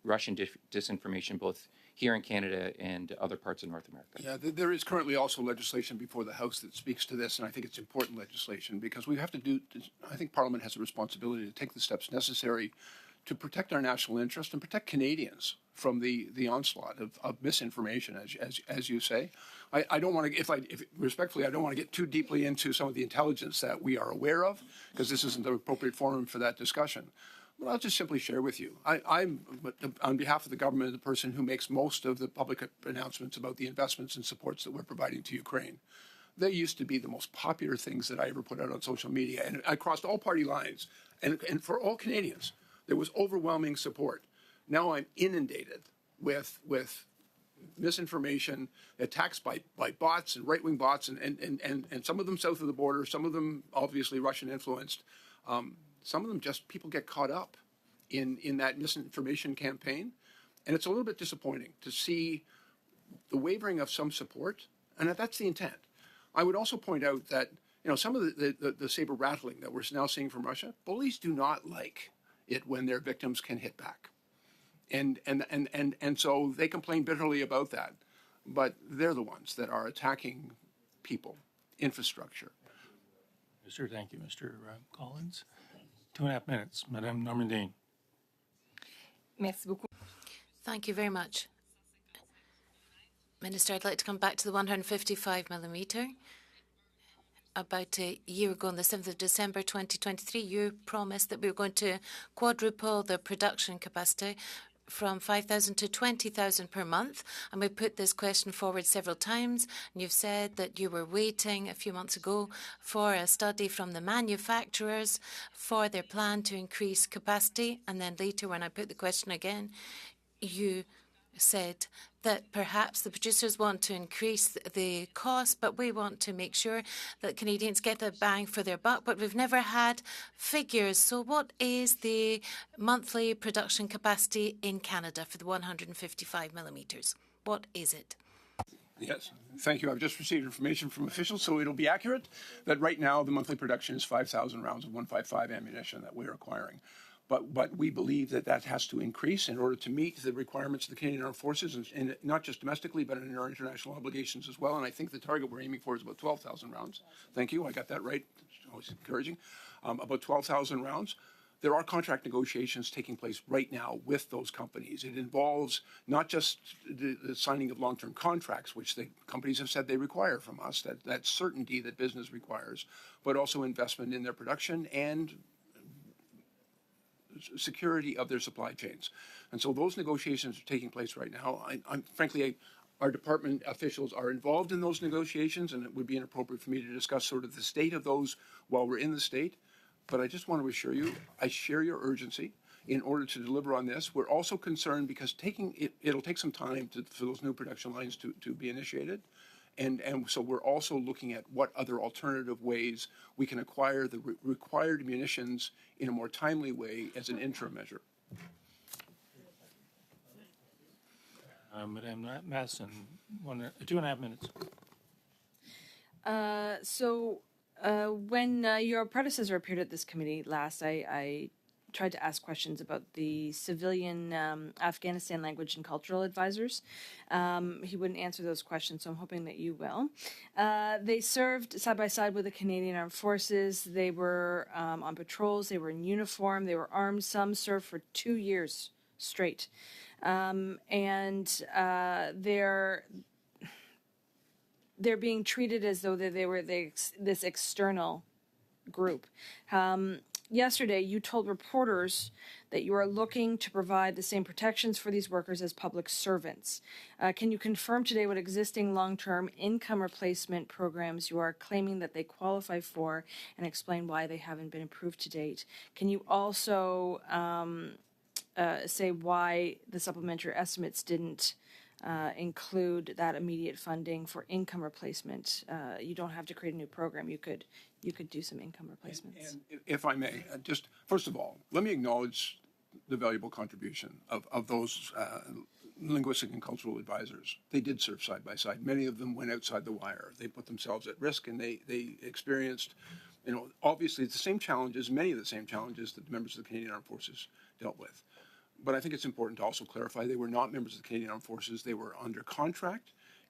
disinformation both here in Canada and other parts of North America? Yeah, there is currently also legislation before the House that speaks to this, and I think it's important legislation because we have to do, I think Parliament has a responsibility to take the steps necessary to protect our national interest and protect Canadians from the onslaught of misinformation, as you say. I don't want to, if respectfully, I don't want to get too deeply into some of the intelligence that we are aware of, because this isn't the appropriate forum for that discussion. But I'll just simply share with you. I'm, on behalf of the government, the person who makes most of the public announcements about the investments and supports that we're providing to Ukraine. They used to be the most popular things that I ever put out on social media, and I crossed all party lines. And for all Canadians, there was overwhelming support. Now I'm inundated with misinformation, attacks by bots and right-wing bots, and some of them south of the border, some of them obviously Russian influenced. Some of them just people get caught up in that misinformation campaign. And it's a little bit disappointing to see the wavering of some support, and that's the intent. I would also point out that some of the saber rattling that we're now seeing from Russia, bullies do not like it when their victims can hit back. And so they complain bitterly about that. But they're the ones that are attacking people, infrastructure. Sir, thank you, Mr. Collins. 2.5 minutes, Madame Normandin. Merci beaucoup. Thank you very much. Minister, I'd like to come back to the 155 millimetre. About a year ago, on the 7th of December 2023, you promised that we were going to quadruple the production capacity from 5,000 to 20,000 per month. And we put this question forward several times. And you've said that you were waiting a few months ago for a study from the manufacturers for their plan to increase capacity. And then later, when I put the question again, you said that perhaps the producers want to increase the cost, but we want to make sure that Canadians get a bang for their buck. But we've never had figures. So what is the monthly production capacity in Canada for the 155 millimetres? What is it? Yes, thank you. I've just received information from officials, so it'll be accurate that right now the monthly production is 5,000 rounds of 155 ammunition that we're acquiring. But we believe that has to increase in order to meet the requirements of the Canadian Armed Forces, and not just domestically, but in our international obligations as well. And I think the target we're aiming for is about 12,000 rounds. Thank you. I got that right. It's always encouraging. About 12,000 rounds. There are contract negotiations taking place right now with those companies. It involves not just the signing of long-term contracts, which the companies have said they require from us, that certainty that business requires, but also investment in their production and security of their supply chains. And so those negotiations are taking place right now. Frankly, our department officials are involved in those negotiations, and it would be inappropriate for me to discuss sort of the state of those while we're in the state. But I just want to assure you, I share your urgency in order to deliver on this. We're also concerned because it'll take some time for those new production lines to be initiated. And so we're also looking at what other alternative ways we can acquire the required munitions in a more timely way as an interim measure. Madame Masson, 2.5 minutes. When your predecessor appeared at this committee last, I tried to ask questions about the civilian Afghanistan language and cultural advisors. He wouldn't answer those questions, so I'm hoping that you will. They served side by side with the Canadian Armed Forces. They were on patrols. They were in uniform. They were armed. Some served for 2 years straight. and they're being treated as though they were this external group. Yesterday, you told reporters that you are looking to provide the same protections for these workers as public servants. Can you confirm today what existing long-term income replacement programs you are claiming that they qualify for, and explain why they haven't been approved to date? Can you also say why the supplementary estimates didn't include that immediate funding for income replacement? You don't have to create a new program. You could do some income replacements. And if I may, just first of all, let me acknowledge the valuable contribution of those linguistic and cultural advisors. They did serve side by side. Many of them went outside the wire. They put themselves at risk, and they experienced, obviously the same challenges, many of the same challenges that the members of the Canadian Armed Forces dealt with. But I think it's important to also clarify they were not members of the Canadian Armed Forces. They were under contract.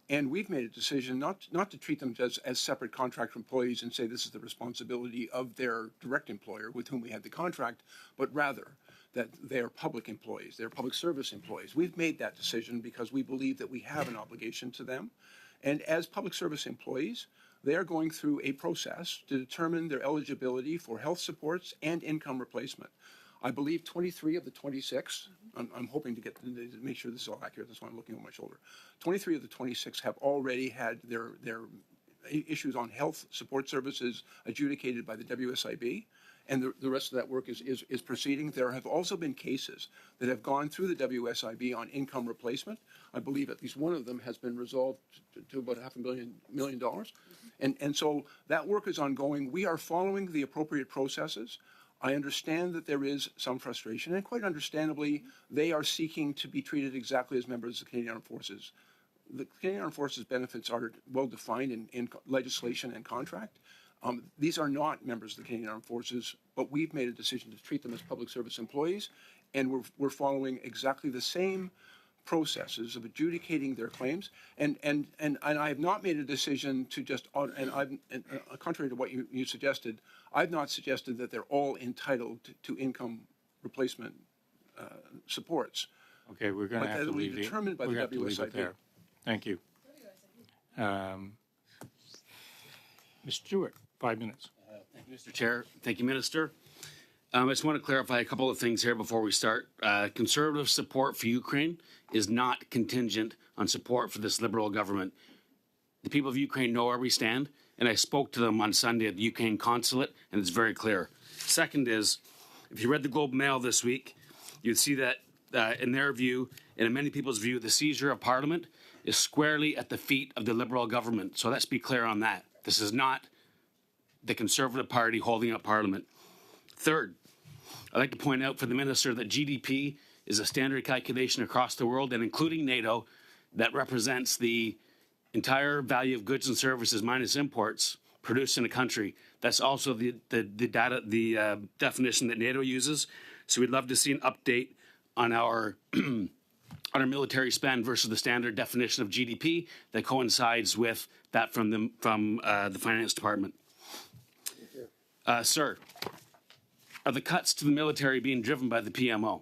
And we've made a decision not to treat them as separate contract employees and say this is the responsibility of their direct employer with whom we had the contract, but rather that they are public employees, they're public service employees. We've made that decision because we believe that we have an obligation to them. And as public service employees, they are going through a process to determine their eligibility for health supports and income replacement. I believe 23 of the 26, I'm hoping to make sure this is all accurate, that's why I'm looking over my shoulder. 23 of the 26 have already had their issues on health support services adjudicated by the WSIB, and the rest of that work is proceeding. There have also been cases that have gone through the WSIB on income replacement. I believe at least one of them has been resolved to about $500 million. And so that work is ongoing. We are following the appropriate processes. I understand that there is some frustration, and quite understandably, they are seeking to be treated exactly as members of the Canadian Armed Forces. The Canadian Armed Forces benefits are well defined in legislation and contract. These are not members of the Canadian Armed Forces, but we've made a decision to treat them as public service employees, and we're following exactly the same processes of adjudicating their claims. And I have not made a decision to just, contrary to what you suggested, I've not suggested that they're all entitled to income replacement supports. Okay, we're going to have to leave it. Determined by the WSIB. There. Thank you. Ms. Stewart, 5 minutes. Thank you, Mr. Chair. Thank you, Minister. I just want to clarify a couple of things here before we start. Conservative support for Ukraine is not contingent on support for this Liberal government. The people of Ukraine know where we stand, and I spoke to them on Sunday at the Ukraine consulate, and it's very clear. Second is, if you read the Globe and Mail this week, you'd see that in their view, and in many people's view, the seizure of Parliament is squarely at the feet of the Liberal government. So let's be clear on that. This is not the Conservative Party holding up Parliament. Third, I'd like to point out for the Minister that GDP is a standard calculation across the world, and including NATO, that represents the entire value of goods and services minus imports produced in a country. That's also the definition that NATO uses. So we'd love to see an update on our on our military spend versus the standard definition of GDP that coincides with that from the Finance Department. Sir, are the cuts to the military being driven by the PMO?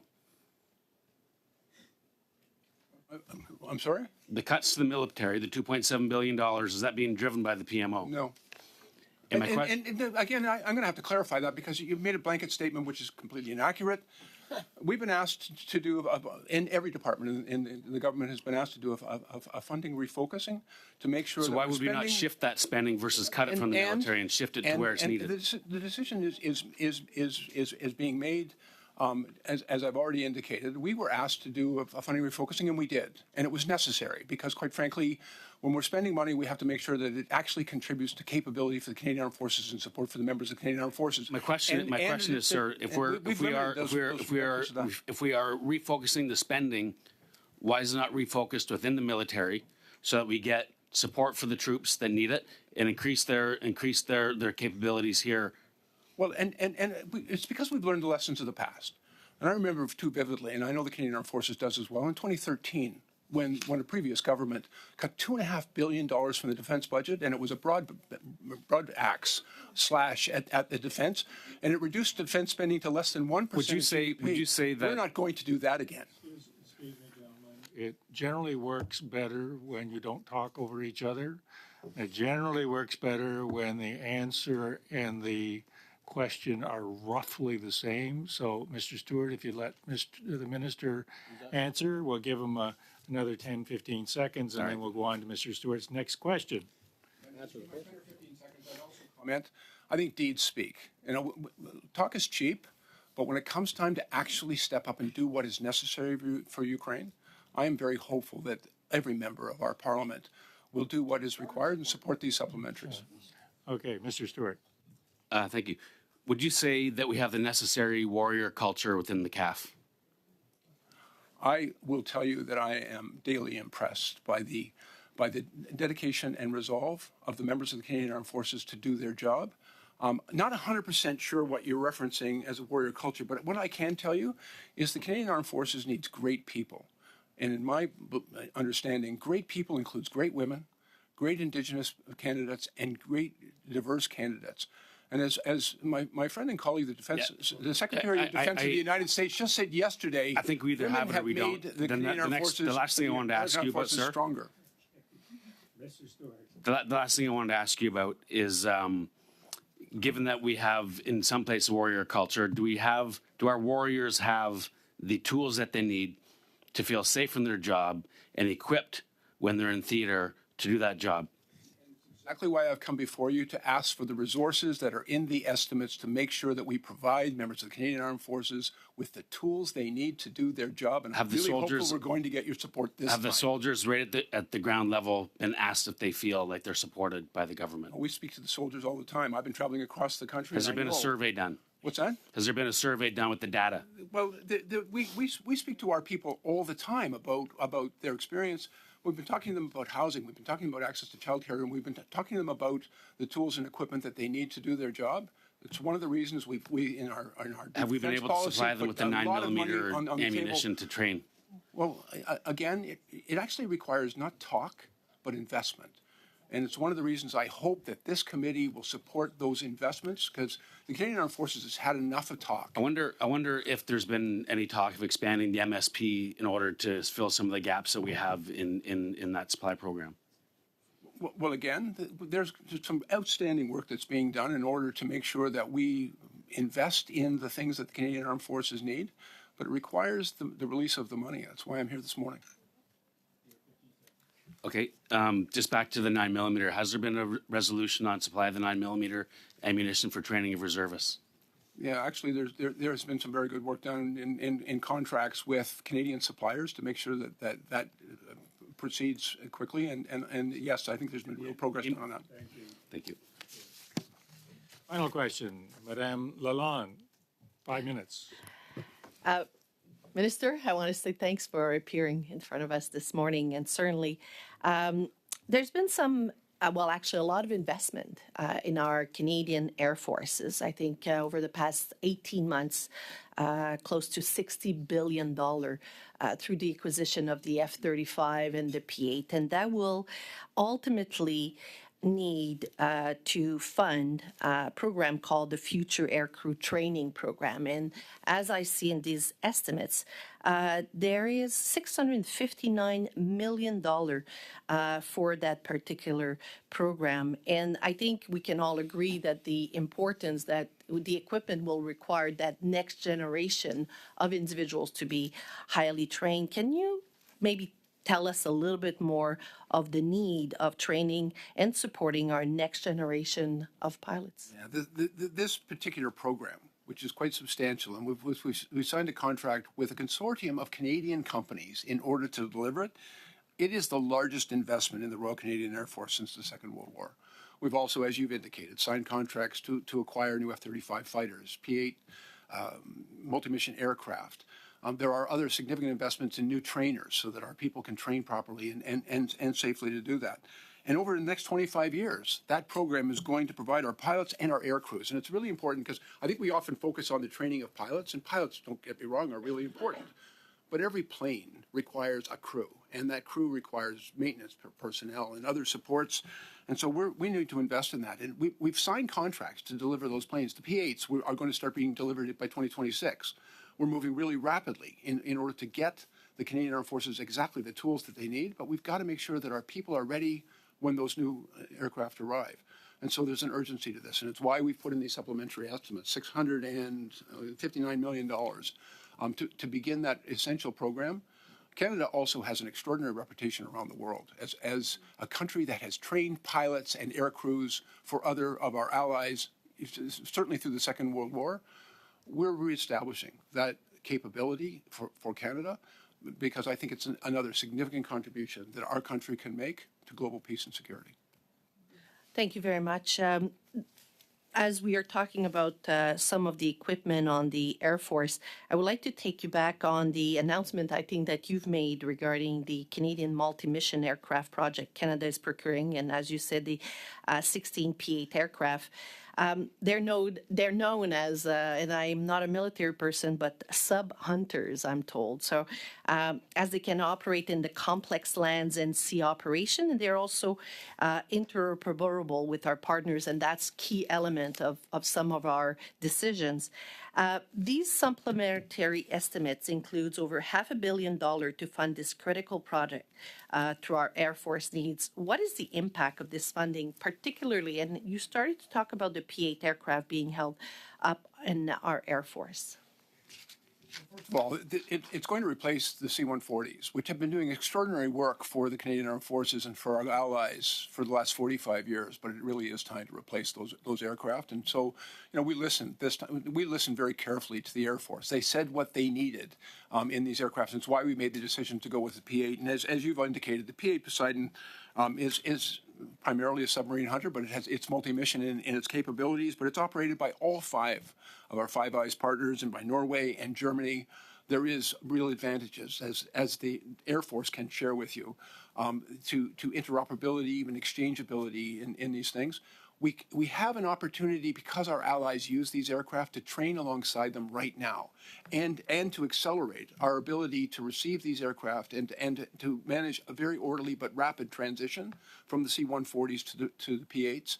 I'm sorry? The cuts to the military, the $2.7 billion, is that being driven by the PMO? No. And my question, And again, I'm going to have to clarify that because you've made a blanket statement which is completely inaccurate. We've been asked to do, in every department in the government has been asked to do a funding refocusing to make sure so that why would we not shift that spending versus cut it from the military and shift it to where it's needed? The decision is being made. As I've already indicated, we were asked to do a funding refocusing, and we did. And it was necessary because, quite frankly, when we're spending money, we have to make sure that it actually contributes to capability for the Canadian Armed Forces and support for the members of the Canadian Armed Forces. My question is, sir, if we are refocusing the spending, why is it not refocused within the military so that we get support for the troops that need it and increase their capabilities here? Well, and it's because we've learned the lessons of the past. And I remember too vividly, and I know the Canadian Armed Forces does as well, in 2013, when a previous government cut $2.5 billion from the defense budget, and it was a broad axe slash at the defense, and it reduced defense spending to less than 1% Would you say that we're not going to do that again? It generally works better when you don't talk over each other. It generally works better when the answer and the question are roughly the same. So, Mr. Stewart, if you let the minister answer, we'll give him another 10, 15 seconds, and then we'll go on to Mr. Stewart's next question. Comment. I think deeds speak. You know, talk is cheap, but when it comes time to actually step up and do what is necessary for Ukraine, I am very hopeful that every member of our parliament will do what is required and support these supplementaries. Okay, Mr. Stewart. Thank you. Would you say that we have the necessary warrior culture within the CAF? I will tell you that I am daily impressed by the dedication and resolve of the members of the Canadian Armed Forces to do their job. Not 100% sure what you're referencing as a warrior culture, but what I can tell you is the Canadian Armed Forces needs great people. And in my understanding, great people includes great women, great Indigenous candidates, and great diverse candidates. And as my friend and colleague, the Secretary of Defense of the United States just said yesterday, I think we either have it or we don't. The last thing I wanted to ask you about, sir. Stronger. Mr. Stewart. The last thing I wanted to ask you about is, given that we have in some places warrior culture, do our warriors have the tools that they need to feel safe in their job and equipped when they're in theater to do that job? Exactly why I've come before you to ask for the resources that are in the estimates to make sure that we provide members of the Canadian Armed Forces with the tools they need to do their job. And I'm really hopeful we're going to get your support this time. Have the soldiers right at the ground level been asked if they feel like they're supported by the government? We speak to the soldiers all the time. I've been traveling across the country. Has there been a survey done? What's that? Has there been a survey done with the data? Well, we speak to our people all the time about their experience. We've been talking to them about housing. We've been talking about access to childcare, and we've been talking to them about the tools and equipment that they need to do their job. It's one of the reasons we in our have we been able to supply them with the 9mm ammunition to train? Well, again, it actually requires not talk but investment. And it's one of the reasons I hope that this committee will support those investments, because the Canadian Armed Forces has had enough of talk. I wonder if there's been any talk of expanding the MSP in order to fill some of the gaps that we have in that supply program. Well, again, there's some outstanding work that's being done in order to make sure that we invest in the things that the Canadian Armed Forces need, but it requires the release of the money. That's why I'm here this morning. Okay, just back to the 9mm. Has there been a resolution on supply of the 9mm ammunition for training of reservists? Yeah, actually, there's been some very good work done in contracts with Canadian suppliers to make sure that proceeds quickly. And yes, I think there's been real progress done on that. Thank you. Final question, Madame Lalonde, 5 minutes. Minister, I want to say thanks for appearing in front of us this morning. And certainly, there's been some, actually a lot of investment in our Canadian Air Forces. I think over the past 18 months, close to $60 billion through the acquisition of the F-35 and the P-8. And that will ultimately need to fund a program called the Future Aircrew Training Program. And as I see in these estimates, there is $659 million for that particular program. And I think we can all agree that the importance that the equipment will require that next generation of individuals to be highly trained. Can you maybe tell us a little bit more of the need of training and supporting our next generation of pilots? Yeah, this particular program, which is quite substantial, and we signed a contract with a consortium of Canadian companies in order to deliver it. It is the largest investment in the Royal Canadian Air Force since the Second World War. We've also, as you've indicated, signed contracts to acquire new F-35 fighters, P-8 multi-mission aircraft. There are other significant investments in new trainers so that our people can train properly and safely to do that. And over the next 25 years, that program is going to provide our pilots and our air crews. And it's really important because I think we often focus on the training of pilots, and pilots, don't get me wrong, are really important. But every plane requires a crew, and that crew requires maintenance personnel and other supports. And so we need to invest in that. And we've signed contracts to deliver those planes. The P-8s are going to start being delivered by 2026. We're moving really rapidly in order to get the Canadian Armed Forces exactly the tools that they need, but we've got to make sure that our people are ready when those new aircraft arrive. And so there's an urgency to this, and it's why we've put in these supplementary estimates, $659 million, to begin that essential program. Canada also has an extraordinary reputation around the world as a country that has trained pilots and air crews for other of our allies, certainly through the Second World War. We're reestablishing that capability for Canada because I think it's another significant contribution that our country can make to global peace and security. Thank you very much. As we are talking about some of the equipment on the Air Force, I would like to take you back on the announcement I think that you've made regarding the Canadian multi-mission aircraft project Canada is procuring, and as you said, the 16 P-8 aircraft. They're known as, and I'm not a military person, but sub-hunters, I'm told. So as they can operate in the complex lands and sea operation, and they're also interoperable with our partners, and that's key element of some of our decisions. These supplementary estimates includes over $500 million to fund this critical project through our Air Force needs. What is the impact of this funding, particularly, and you started to talk about the P-8 aircraft being held up in our Air Force? First of all, it's going to replace the C-140s, which have been doing extraordinary work for the Canadian Armed Forces and for our allies for the last 45 years. But it really is time to replace those aircraft. And so, we listened this time. We listened very carefully to the Air Force. They said what they needed in these aircraft. And it's why we made the decision to go with the P-8. And as you've indicated, the P-8 Poseidon is primarily a submarine hunter, but it's multi-mission in its capabilities, but it's operated by all 5 of our Five Eyes partners and by Norway and Germany. There is real advantages, as the Air Force can share with you, to interoperability, even exchangeability in these things. We have an opportunity, because our allies use these aircraft, to train alongside them right now and to accelerate our ability to receive these aircraft and to manage a very orderly but rapid transition from the C-140s to the P-8s.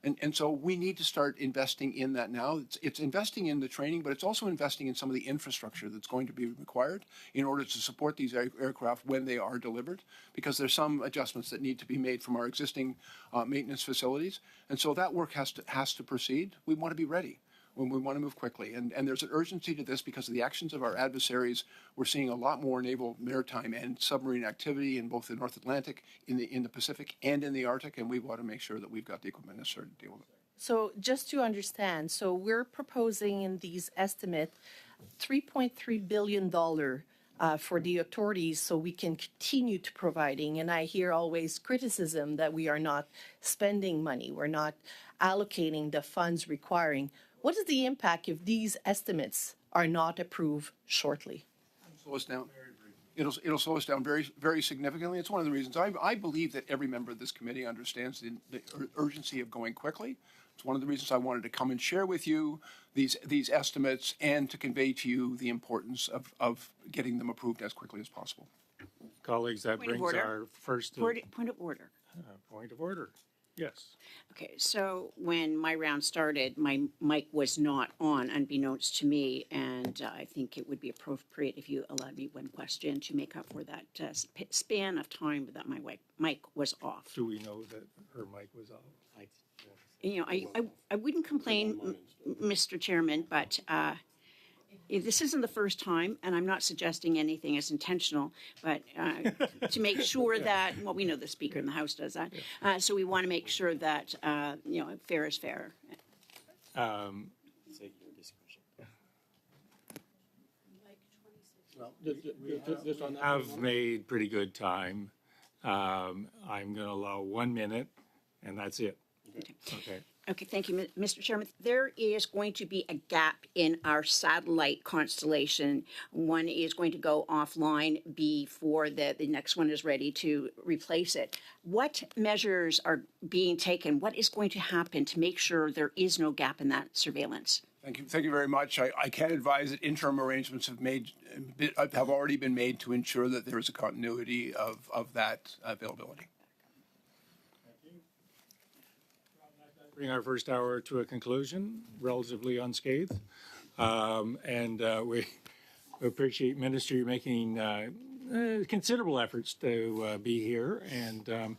And so we need to start investing in that now. It's investing in the training, but it's also investing in some of the infrastructure that's going to be required in order to support these aircraft when they are delivered, because there's some adjustments that need to be made from our existing maintenance facilities. And so that work has to proceed. We want to be ready. When we want to move quickly. And there's an urgency to this because of the actions of our adversaries. We're seeing a lot more naval, maritime, and submarine activity in both the North Atlantic, in the Pacific, and in the Arctic, and we want to make sure that we've got the equipment necessary to deal with it. So just to understand, so we're proposing in these estimates $3.3 billion for the authorities so we can continue to providing. And I hear always criticism that we are not spending money, we're not allocating the funds requiring. What is the impact if these estimates are not approved shortly? Slow us down. It'll slow us down very, very significantly. It's one of the reasons I believe that every member of this committee understands the urgency of going quickly. It's one of the reasons I wanted to come and share with you these estimates and to convey to you the importance of getting them approved as quickly as possible. Colleagues, that brings our first Point of order. point of order. Yes. Okay, so when my round started, my mic was not on, unbeknownst to me, and I think it would be appropriate if you allowed me one question to make up for that span of time that my mic was off. Do we know that her mic was off? I wouldn't complain, Mr. Chairman, but this isn't the first time, and I'm not suggesting anything is intentional, but to make sure that, well, we know the Speaker in the House does that, so we want to make sure that, fair is fair. I've made pretty good time. I'm going to allow 1 minute, and that's it. Okay. Okay, thank you, Mr. Chairman. There is going to be a gap in our satellite constellation. One is going to go offline before the next one is ready to replace it. What measures are being taken? What is going to happen to make sure there is no gap in that surveillance? Thank you very much. I can advise that interim arrangements have already been made to ensure that there is a continuity of that availability. Bring our first hour to a conclusion, relatively unscathed. We appreciate, Minister, you making considerable efforts to be here and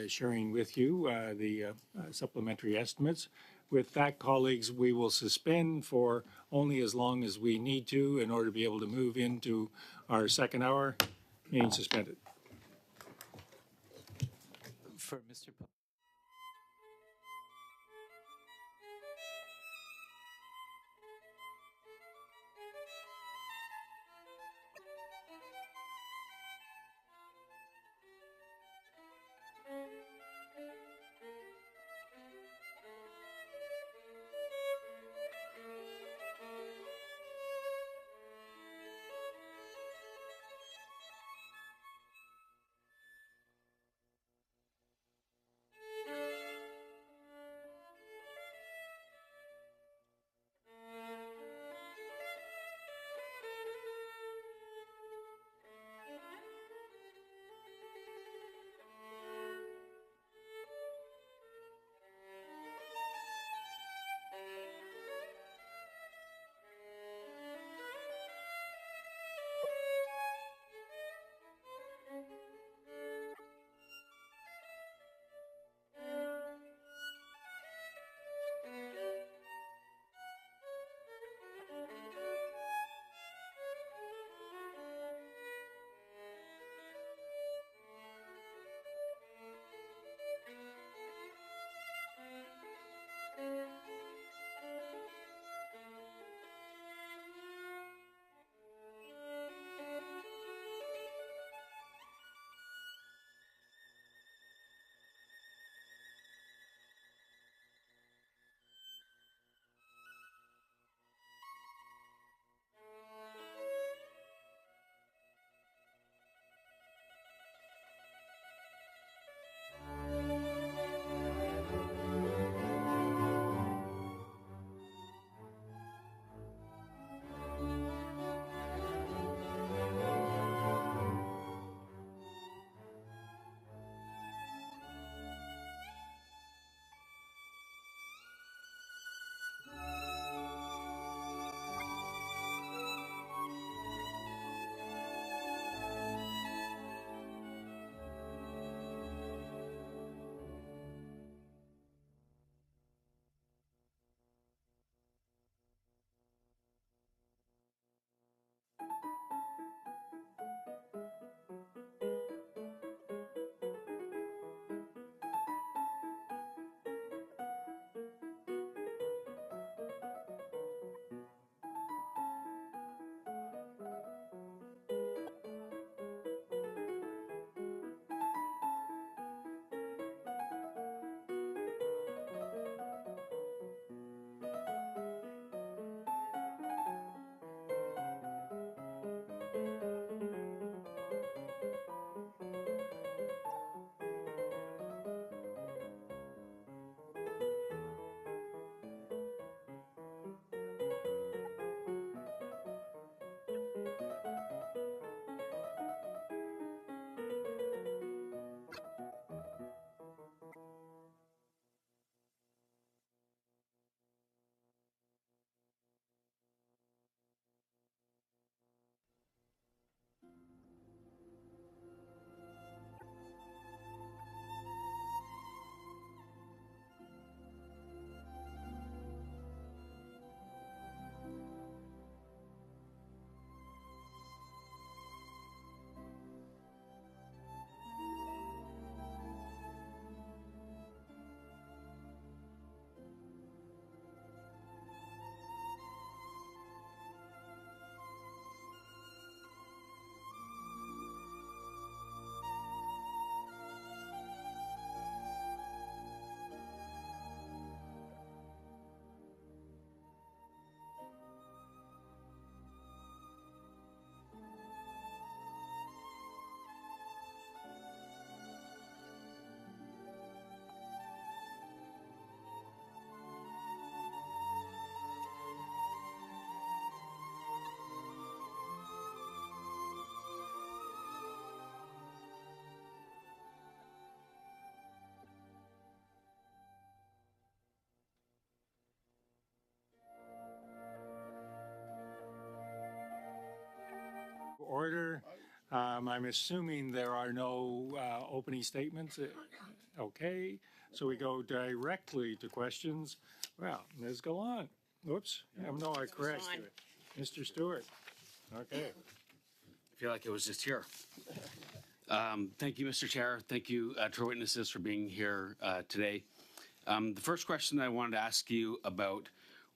sharing with you the supplementary estimates. With that, colleagues, we will suspend for only as long as we need to in order to be able to move into our second hour. Meeting suspended. For Mr. I'm assuming there are no opening statements. Okay, so we go directly to questions. Well, Ms. Gallant. Whoops. No, I correct. Mr. Stewart. Okay. I feel like it was just here. Thank you, Mr. Chair. Thank you to our witnesses for being here today. The first question I wanted to ask you about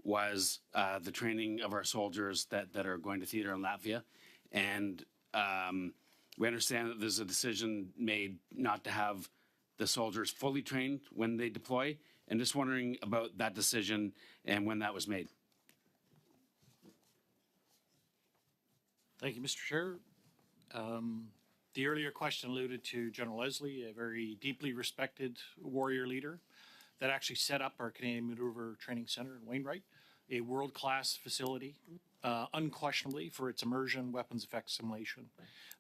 was the training of our soldiers that are going to theater in Latvia. And we understand that there's a decision made not to have the soldiers fully trained when they deploy. And just wondering about that decision and when that was made. Thank you, Mr. Chair. The earlier question alluded to General Leslie, a very deeply respected warrior leader that actually set up our Canadian Maneuver Training Center in Wainwright, a world-class facility, unquestionably for its immersion weapons effects simulation.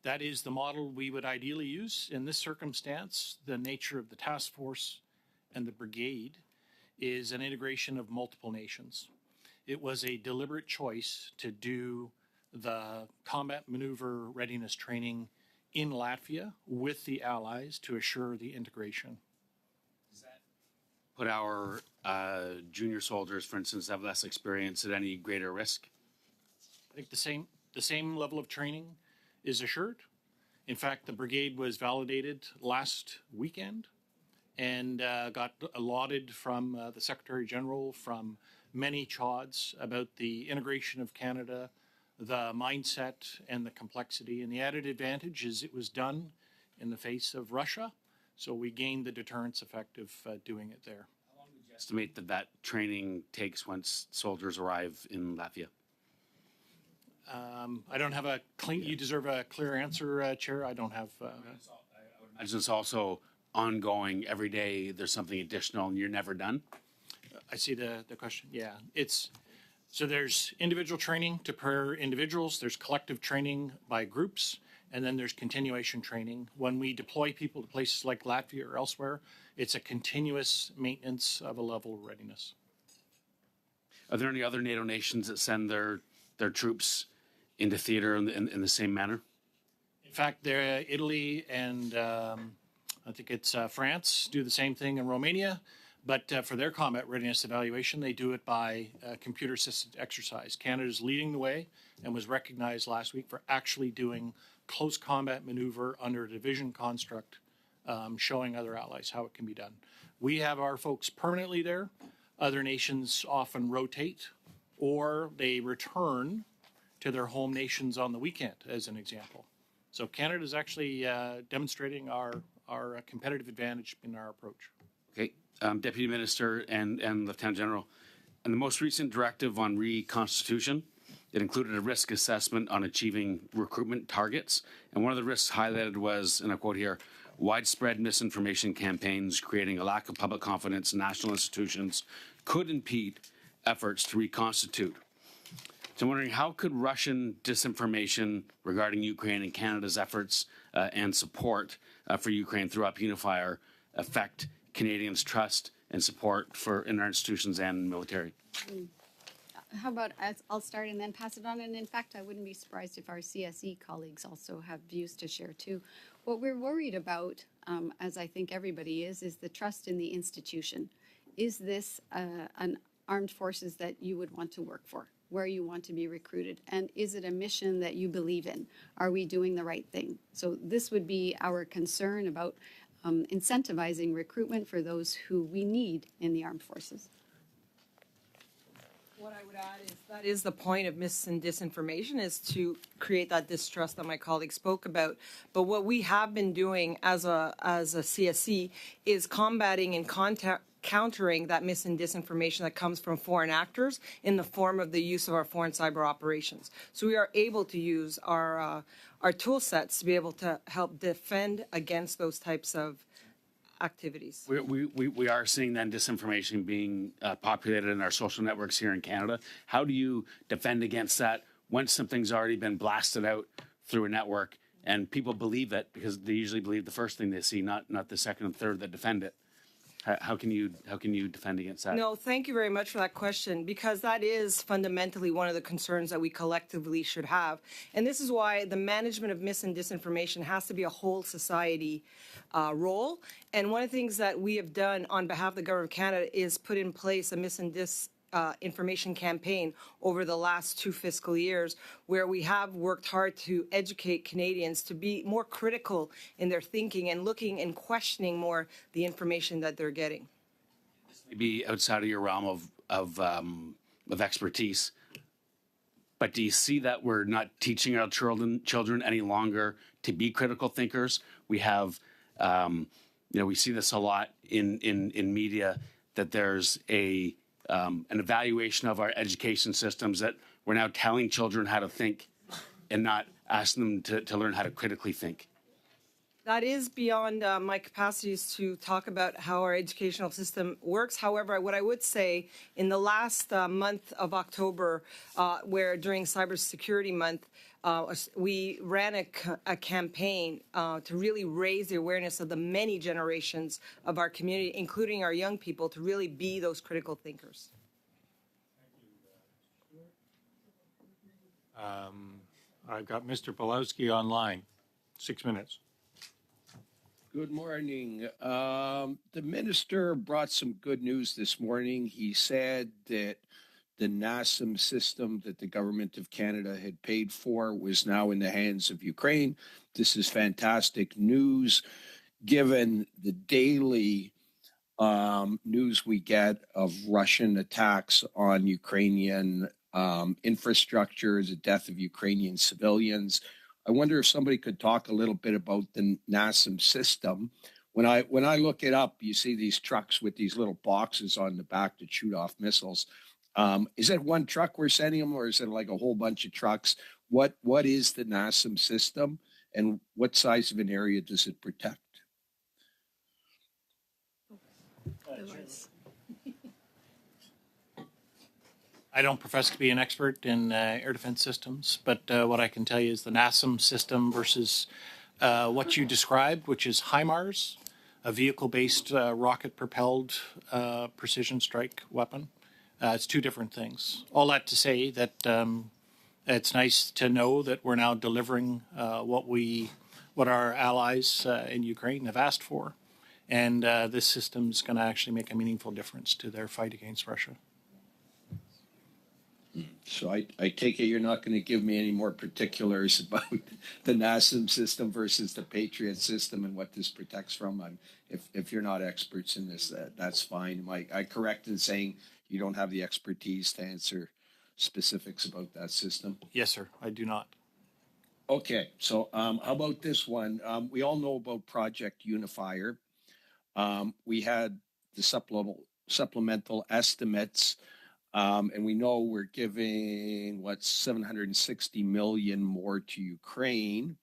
That is the model we would ideally use. In this circumstance, the nature of the task force and the brigade is an integration of multiple nations. It was a deliberate choice to do the combat maneuver readiness training in Latvia with the allies to assure the integration. Does that put our junior soldiers, for instance, have less experience at any greater risk? I think the same level of training is assured. In fact, the brigade was validated last weekend and got allotted from the Secretary General, from many CHODs, about the integration of Canada, the mindset and the complexity. And the added advantage is it was done in the face of Russia, so we gained the deterrence effect of doing it there. How long would you estimate that training takes once soldiers arrive in Latvia? I don't have a clean, you deserve a clear answer, Chair. I don't have. I would imagine it's also ongoing every day. There's something additional and you're never done. I see the question. Yeah, so there's individual training to prepare individuals. There's collective training by groups, and then there's continuation training. When we deploy people to places like Latvia or elsewhere, it's a continuous maintenance of a level of readiness. Are there any other NATO nations that send their troops into theater in the same manner? In fact, Italy and I think it's France do the same thing in Romania, but for their combat readiness evaluation, they do it by computer-assisted exercise. Canada's leading the way and was recognized last week for actually doing close combat maneuver under a division construct, showing other allies how it can be done. We have our folks permanently there. Other nations often rotate, or they return to their home nations on the weekend, as an example. So Canada is actually demonstrating our competitive advantage in our approach. Okay, Deputy Minister and Lieutenant General, in the most recent directive on reconstitution, it included a risk assessment on achieving recruitment targets. And one of the risks highlighted was, and I quote here, widespread misinformation campaigns creating a lack of public confidence in national institutions could impede efforts to reconstitute. So I'm wondering, how could Russian disinformation regarding Ukraine and Canada's efforts and support for Ukraine through Up Unifier affect Canadians' trust and support in our institutions and military? How about I'll start and then pass it on. And in fact, I wouldn't be surprised if our CSE colleagues also have views to share too. What we're worried about, as I think everybody is the trust in the institution. Is this an armed forces that you would want to work for, where you want to be recruited? And is it a mission that you believe in? Are we doing the right thing? So this would be our concern about incentivizing recruitment for those who we need in the armed forces. What I would add is that is the point of mis and disinformation, is to create that distrust that my colleague spoke about. But what we have been doing as a CSE is combating and countering that mis and disinformation that comes from foreign actors in the form of the use of our foreign cyber operations. So we are able to use our tool sets to be able to help defend against those types of activities. We are seeing then disinformation being populated in our social networks here in Canada. How do you defend against that once something's already been blasted out through a network and people believe it because they usually believe the first thing they see, not the second and third that defend it? How can you defend against that? No, thank you very much for that question, because that is fundamentally one of the concerns that we collectively should have. And this is why the management of mis and disinformation has to be a whole society role. And one of the things that we have done on behalf of the Government of Canada is put in place a mis and information campaign over the last 2 fiscal years, where we have worked hard to educate Canadians to be more critical in their thinking and looking and questioning more the information that they're getting. Maybe outside of your realm of expertise, but do you see that we're not teaching our children any longer to be critical thinkers? We have, we see this a lot in media, that there's an evaluation of our education systems, that we're now telling children how to think and not asking them to learn how to critically think. That is beyond my capacities to talk about how our educational system works. However, what I would say, in the last month of October, where during Cybersecurity Month, we ran a campaign to really raise the awareness of the many generations of our community, including our young people, to really be those critical thinkers. I've got Mr. Pawlowski online. 6 minutes. Good morning. The minister brought some good news this morning. He said that the NASAM system that the government of Canada had paid for was now in the hands of Ukraine. This is fantastic news, given the daily news we get of Russian attacks on Ukrainian infrastructure, the death of Ukrainian civilians. I wonder if somebody could talk a little bit about the NASAM system. When I look it up, you see these trucks with these little boxes on the back that shoot off missiles. Is it one truck we're sending them, or is it like a whole bunch of trucks? What is the NASAM system, and what size of an area does it protect? I don't profess to be an expert in air defense systems, but what I can tell you is the NASAM system versus what you described, which is HIMARS, a vehicle-based rocket-propelled precision strike weapon. It's two different things. All that to say that it's nice to know that we're now delivering what our allies in Ukraine have asked for, and this system is going to actually make a meaningful difference to their fight against Russia. So I take it you're not going to give me any more particulars about the NASAM system versus the Patriot system and what this protects from. If you're not experts in this, that's fine. Am I correct in saying you don't have the expertise to answer specifics about that system? Yes, sir. I do not. Okay. So how about this one? We all know about Project Unifier. We had the supplemental estimates. And we know we're giving, $760 million more to Ukraine.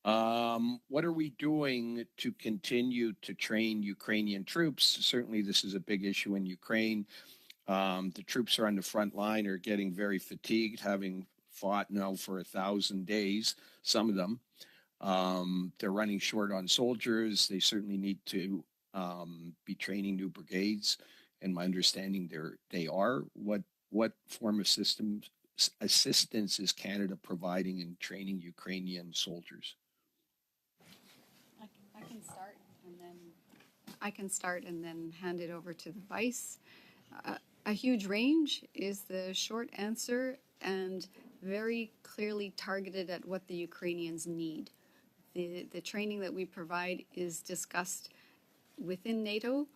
What are we doing to continue to train Ukrainian troops? Certainly, this is a big issue in Ukraine. The troops are on the front line, are getting very fatigued, having fought now for 1,000 days, some of them. They're running short on soldiers. They certainly need to be training new brigades. And my understanding they are. What form of assistance is Canada providing in training Ukrainian soldiers? I can start and then hand it over to the vice. A huge range is the short answer, and very clearly targeted at what the Ukrainians need. The training that we provide is discussed within NATO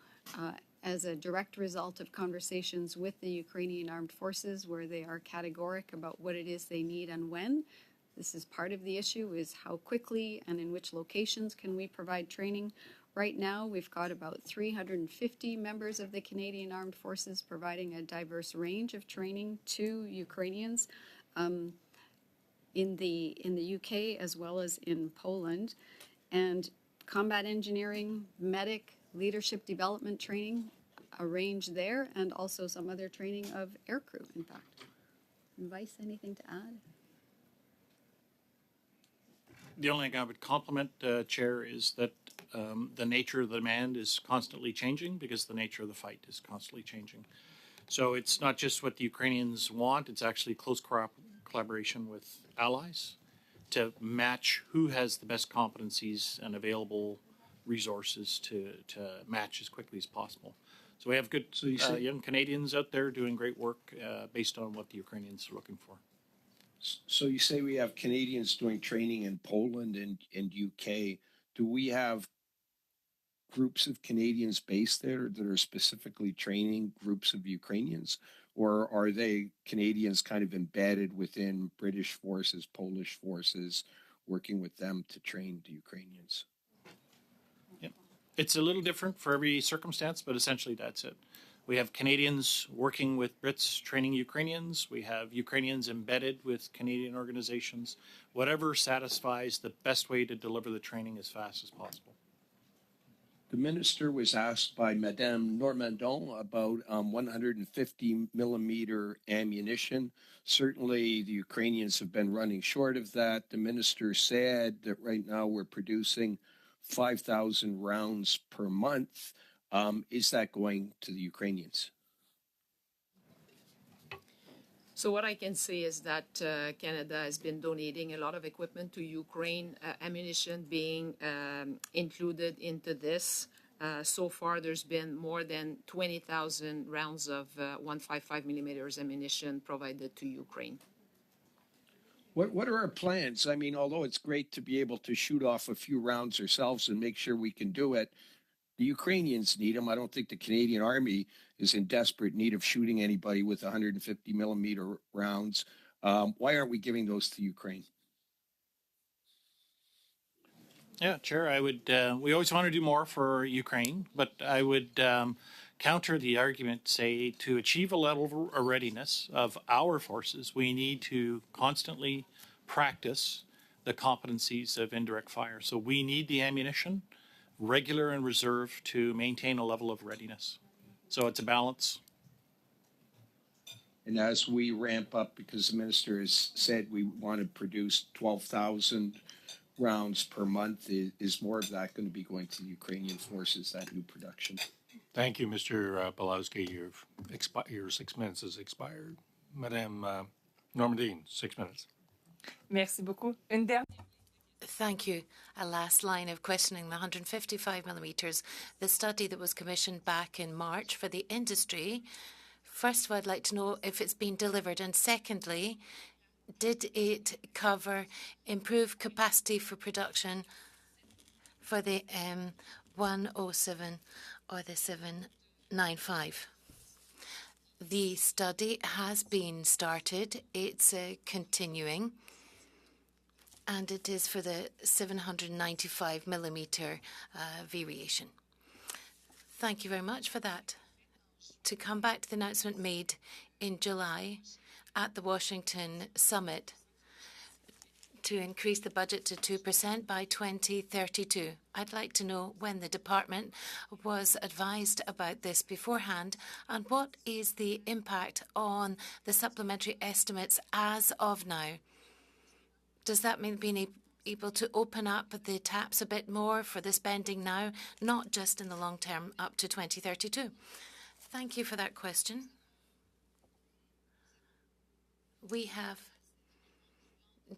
as a direct result of conversations with the Ukrainian Armed Forces, where they are categoric about what it is they need and when. This is part of the issue, is how quickly and in which locations can we provide training. Right now, we've got about 350 members of the Canadian Armed Forces providing a diverse range of training to Ukrainians in the UK as well as in Poland. And combat engineering, medic, leadership development training, a range there, and also some other training of aircrew, in fact. And Vice, anything to add? The only thing I would compliment, Chair, is that the nature of the demand is constantly changing because the nature of the fight is constantly changing. So it's not just what the Ukrainians want, it's actually close collaboration with allies to match who has the best competencies and available resources to match as quickly as possible. So we have good young Canadians out there doing great work based on what the Ukrainians are looking for. So you say we have Canadians doing training in Poland and UK. Do we have groups of Canadians based there that are specifically training groups of Ukrainians? Or are they Canadians kind of embedded within British forces, Polish forces, working with them to train the Ukrainians? Yeah. It's a little different for every circumstance, but essentially that's it. We have Canadians working with Brits training Ukrainians. We have Ukrainians embedded with Canadian organizations. Whatever satisfies the best way to deliver the training as fast as possible. The minister was asked by Madame Normandon about 150 millimeter ammunition. Certainly, the Ukrainians have been running short of that. The minister said that right now we're producing 5,000 rounds per month. Is that going to the Ukrainians? So what I can say is that Canada has been donating a lot of equipment to Ukraine, ammunition being included into this. So far, there's been more than 20,000 rounds of 155 millimeters ammunition provided to Ukraine. What are our plans? I mean, although it's great to be able to shoot off a few rounds ourselves and make sure we can do it, the Ukrainians need them. I don't think the Canadian Army is in desperate need of shooting anybody with 150 millimeter rounds. Why aren't we giving those to Ukraine? Yeah, Chair, I would. We always want to do more for Ukraine, but I would counter the argument, say, to achieve a level of readiness of our forces, we need to constantly practice the competencies of indirect fire. So we need the ammunition, regular and reserve, to maintain a level of readiness. So it's a balance. And as we ramp up, because the minister has said we want to produce 12,000 rounds per month, is more of that going to be going to the Ukrainian forces, that new production? Thank you, Mr. Belowski. Your 6 minutes has expired. Madame Normandin, 6 minutes. Merci beaucoup. Une dernière. Thank you. A last line of questioning, the 155 millimeters, the study that was commissioned back in March for the industry. First of all, I'd like to know if it's been delivered. And secondly, did it cover improved capacity for production for the M107 or the 795? The study has been started. It's continuing. And it is for the 795 millimeter variation. Thank you very much for that. To come back to the announcement made in July at the Washington Summit to increase the budget to 2% by 2032. I'd like to know when the department was advised about this beforehand and what is the impact on the supplementary estimates as of now. Does that mean being able to open up the taps a bit more for the spending now, not just in the long term up to 2032? Thank you for that question. We have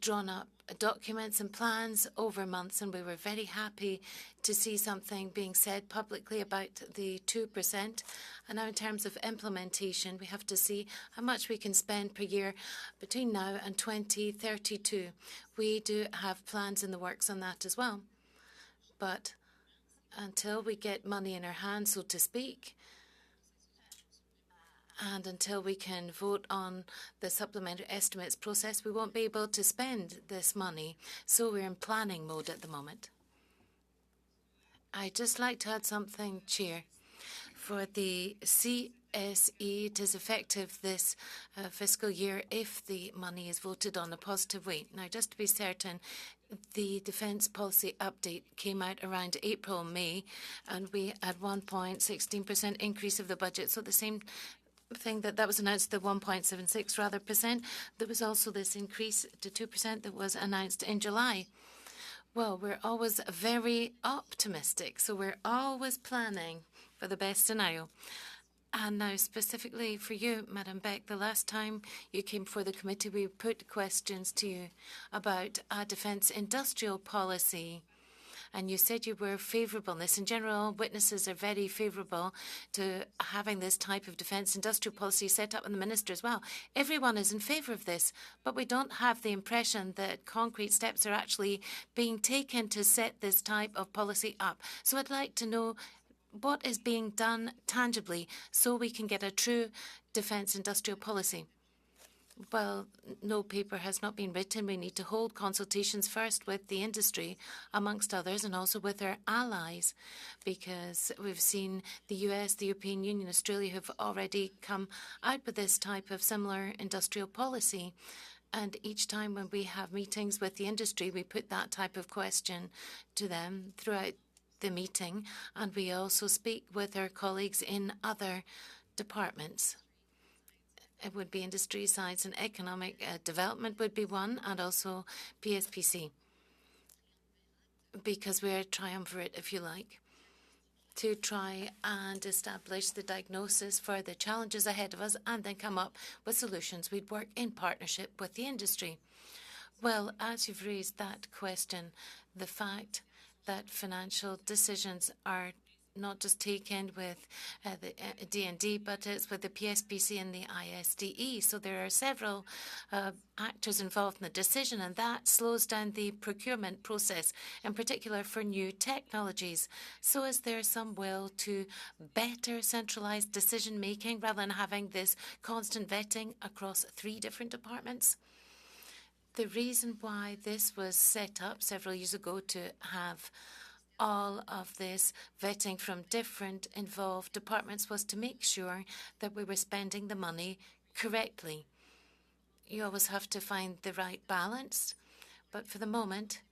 drawn up documents and plans over months, and we were very happy to see something being said publicly about the 2%. And now in terms of implementation, we have to see how much we can spend per year between now and 2032. We do have plans in the works on that as well. But until we get money in our hands, so to speak, and until we can vote on the supplementary estimates process, we won't be able to spend this money. So we're in planning mode at the moment. I'd just like to add something, Chair. For the CSE, it is effective this fiscal year if the money is voted on a positive way. Now, just to be certain, the Defence Policy Update came out around April, May, and we had 1.16% increase of the budget. So the same thing that was announced, the 1.76% rather percent. There was also this increase to 2% that was announced in July. Well, we're always very optimistic, so we're always planning for the best scenario. And now, specifically for you, Madam Beck, the last time you came before the committee, we put questions to you about a defence industrial policy. And you said you were favourable in this. In general, witnesses are very favourable to having this type of defence industrial policy set up in the minister as well. Everyone is in favour of this, but we don't have the impression that concrete steps are actually being taken to set this type of policy up. So I'd like to know what is being done tangibly so we can get a true defence industrial policy. Well, no paper has not been written. We need to hold consultations first with the industry, amongst others, and also with our allies, because we've seen the US, the European Union, Australia have already come out with this type of similar industrial policy. And each time when we have meetings with the industry, we put that type of question to them throughout the meeting, and we also speak with our colleagues in other departments. It would be industry, science and economic development would be one, and also PSPC, because we're a triumvirate, if you like, to try and establish the diagnosis for the challenges ahead of us and then come up with solutions. We'd work in partnership with the industry. Well, as you've raised that question, the fact that financial decisions are not just taken with the DND, but it's with the PSPC and the ISDE. So there are several actors involved in the decision, and that slows down the procurement process, in particular for new technologies. So is there some will to better centralised decision-making rather than having this constant vetting across 3 different departments? The reason why this was set up several years ago to have all of this vetting from different involved departments was to make sure that we were spending the money correctly. You always have to find the right balance, but for the moment,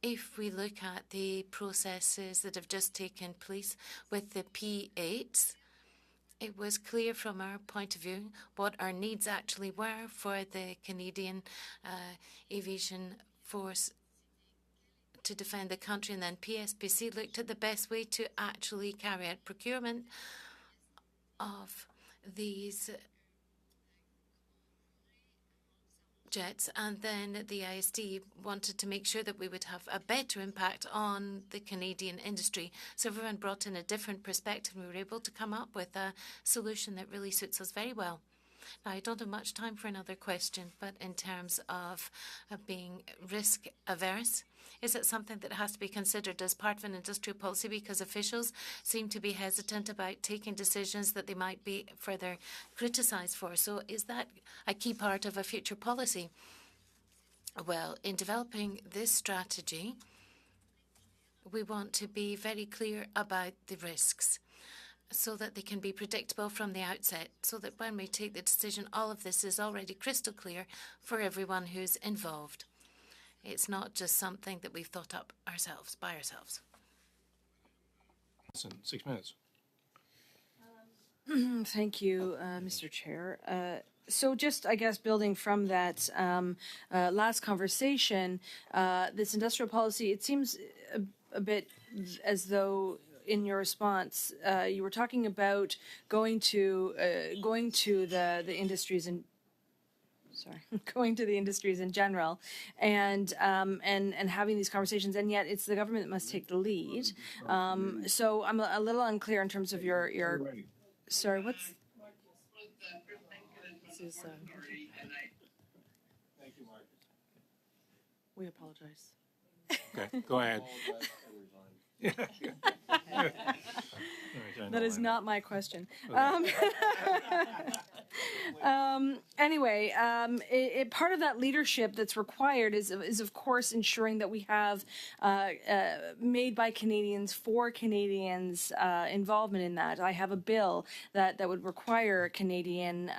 if we look at the processes that have just taken place with the P8s, it was clear from our point of view what our needs actually were for the Canadian Aviation Force to defend the country, and then PSPC looked at the best way to actually carry out procurement of these jets, and then the ISD wanted to make sure that we would have a better impact on the Canadian industry. So everyone brought in a different perspective, and we were able to come up with a solution that really suits us very well. Now, I don't have much time for another question, but in terms of being risk averse, is it something that has to be considered as part of an industrial policy, because officials seem to be hesitant about taking decisions that they might be further criticised for? So is that a key part of a future policy? Well, in developing this strategy, we want to be very clear about the risks, so that they can be predictable from the outset, so that when we take the decision, all of this is already crystal clear for everyone who's involved. It's not just something that we've thought up ourselves, by ourselves. 6 minutes. Thank you, Mr. Chair. So just, I guess, building from that last conversation, this industrial policy, it seems a bit as though in your response, you were talking about going to the industries and going to the industries in general, and having these conversations, and yet it's the government that must take the lead. So I'm a little unclear in terms of your. Sorry, what's? This is. We apologize. Okay, go ahead. That is not my question. Anyway, part of that leadership that's required is of course ensuring that we have made by Canadians for Canadians involvement in that. I have a bill that would require Canadian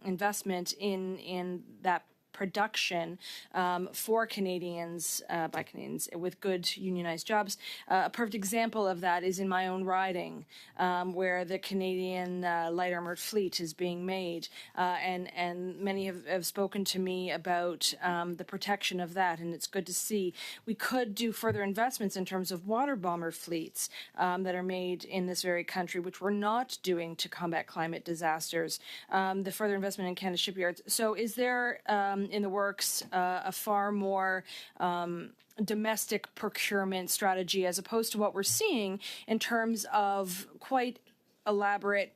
investment in that production for Canadians, by Canadians, with good unionized jobs. A perfect example of that is in my own riding, where the Canadian light armored fleet is being made. And many have spoken to me about the protection of that, and it's good to see. We could do further investments in terms of water bomber fleets that are made in this very country, which we're not doing to combat climate disasters. The further investment in Canada shipyards. So is there in the works a far more domestic procurement strategy as opposed to what we're seeing in terms of quite elaborate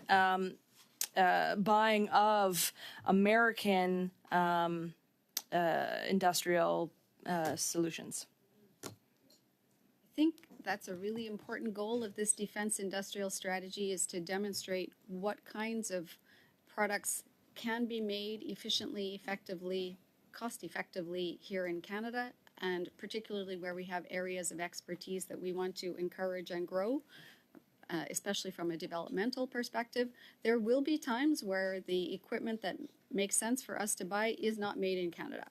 buying of American industrial solutions? I think that's a really important goal of this defense industrial strategy, is to demonstrate what kinds of products can be made efficiently, effectively, cost effectively here in Canada, and particularly where we have areas of expertise that we want to encourage and grow, especially from a developmental perspective. There will be times where the equipment that makes sense for us to buy is not made in Canada.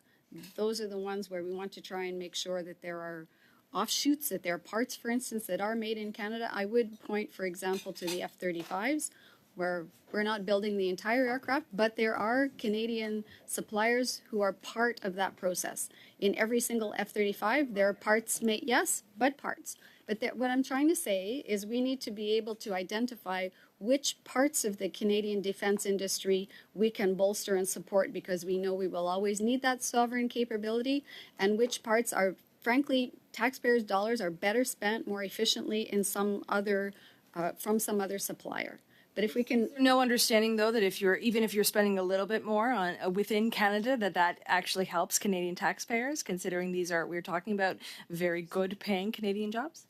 Those are the ones where we want to try and make sure that there are offshoots, that there are parts, for instance, that are made in Canada. I would point, for example, to the F-35s, where we're not building the entire aircraft, but there are Canadian suppliers who are part of that process. In every single F-35, there are parts made, yes, but parts. But what I'm trying to say is we need to be able to identify which parts of the Canadian defense industry we can bolster and support, because we know we will always need that sovereign capability, and which parts are, frankly, taxpayers' dollars are better spent more efficiently in some other, from some other supplier. But if we can, no understanding though that even if you're spending a little bit more on within Canada, that actually helps Canadian taxpayers, considering we're talking about very good paying Canadian jobs.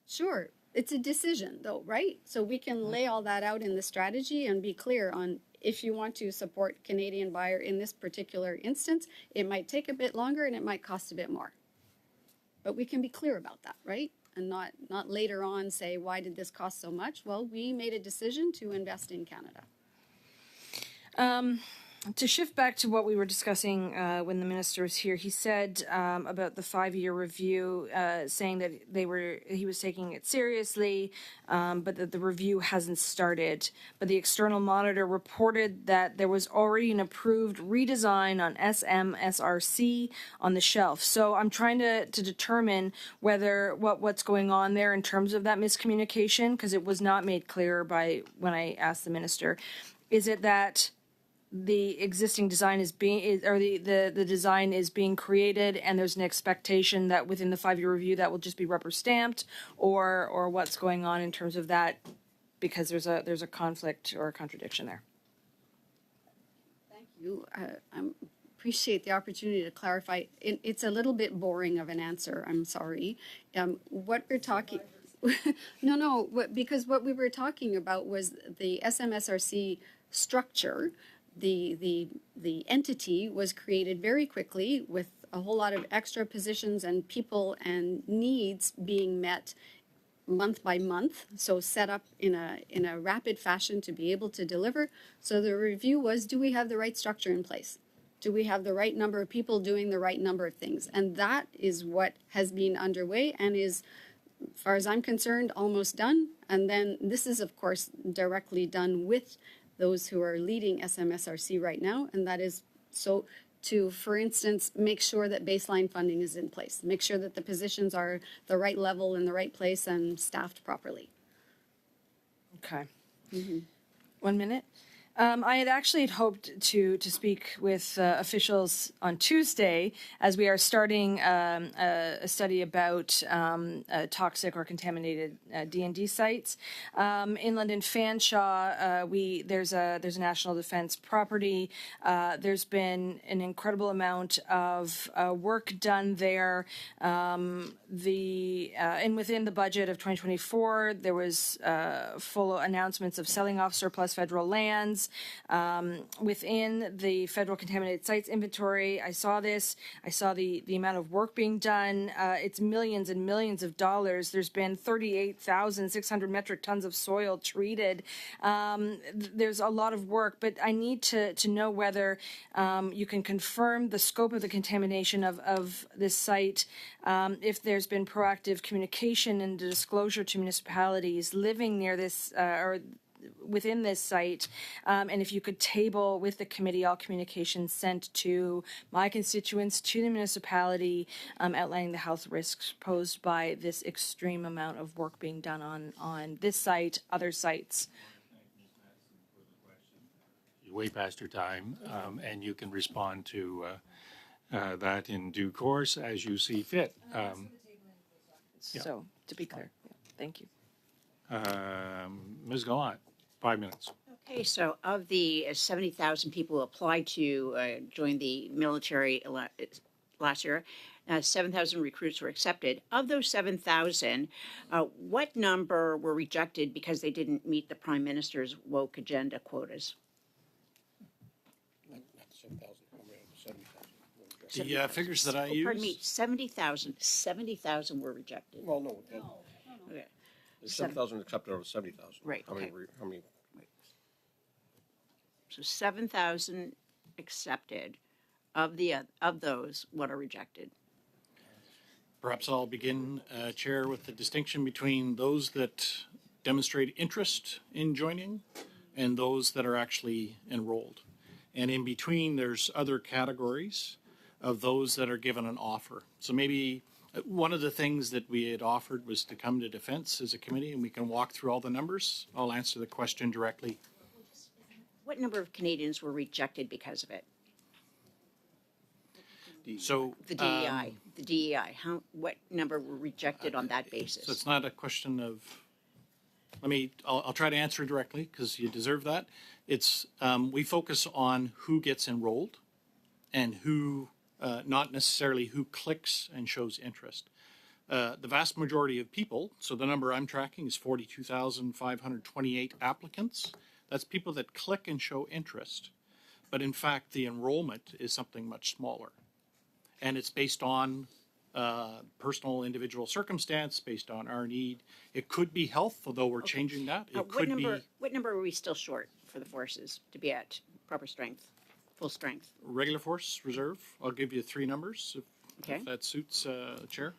Sure, it's a decision though, right? So we can lay all that out in the strategy and be clear on, if you want to support Canadian buyer in this particular instance, it might take a bit longer and it might cost a bit more. But we can be clear about that, right? And not later on say, why did this cost so much? Well, we made a decision to invest in Canada. To shift back to what we were discussing when the minister was here, he said about the 5-year review, saying that he was taking it seriously, but that the review hasn't started. But the external monitor reported that there was already an approved redesign on SMSRC on the shelf. So I'm trying to determine what's going on there in terms of that miscommunication, because it was not made clear by when I asked the minister. Is it that the existing design the design is being created and there's an expectation that within the 5-year review that will just be rubber stamped, or what's going on in terms of that, because there's a conflict or a contradiction there? Thank you. I appreciate the opportunity to clarify. It's a little bit boring of an answer. I'm sorry. What we're talking because what we were talking about was the SMSRC structure. The entity was created very quickly with a whole lot of extra positions and people and needs being met month by month, so set up in a rapid fashion to be able to deliver. So the review was, do we have the right structure in place? Do we have the right number of people doing the right number of things? And that is what has been underway and is, as far as I'm concerned, almost done. And then this is, of course, directly done with those who are leading SMSRC right now, and that is so to, for instance, make sure that baseline funding is in place, make sure that the positions are the right level in the right place and staffed properly. Okay. 1 minute. I had actually hoped to speak with officials on Tuesday, as we are starting a study about toxic or contaminated D&D sites. Inland and Fanshawe, there's a national defense property. There's been an incredible amount of work done there. And within the budget of 2024, there was full announcements of selling off surplus federal lands. sites within the federal contaminated sites inventory. I saw this. I saw the amount of work being done. It's millions and millions of dollars. There's been 38,600 metric tons of soil treated. There's a lot of work, but I need to know whether you can confirm the scope of the contamination of this site, if there's been proactive communication and disclosure to municipalities living near this or within this site, and if you could table with the committee all communications sent to my constituents, to the municipality, outlining the health risks posed by this extreme amount of work being done on this site, other sites. You're way past your time, and you can respond to that in due course as you see fit. Yeah. So, to be clear, yeah, thank you. Ms. Gallant, 5 minutes. Okay, so of the 70,000 people who applied to join the military last year, 7,000 recruits were accepted. Of those 7,000, what number were rejected because they didn't meet the Prime Minister's woke agenda quotas? The figures that I use. Pardon me, 70,000 were rejected. Well, no. Okay. There's 7,000 accepted out of 70,000. Right, How many? okay. How many? So 7,000 accepted. Of those, what are rejected? Perhaps I'll begin, Chair, with the distinction between those that demonstrate interest in joining and those that are actually enrolled. And in between, there's other categories of those that are given an offer. So maybe one of the things that we had offered was to come to defense as a committee, and we can walk through all the numbers. I'll answer the question directly. What number of Canadians were rejected because of it? So The DEI. What number were rejected on that basis? So it's not a question of, I'll try to answer directly because you deserve that. It's, we focus on who gets enrolled and who, not necessarily who clicks and shows interest. The vast majority of people, so the number I'm tracking is 42,528 applicants. That's people that click and show interest. But in fact, the enrollment is something much smaller. And it's based on personal individual circumstance, based on our need. It could be health, although we're changing that. It could be What number are we still short for the forces to be at proper strength, full strength? regular force, reserve. I'll give you 3 numbers if that suits, Chair.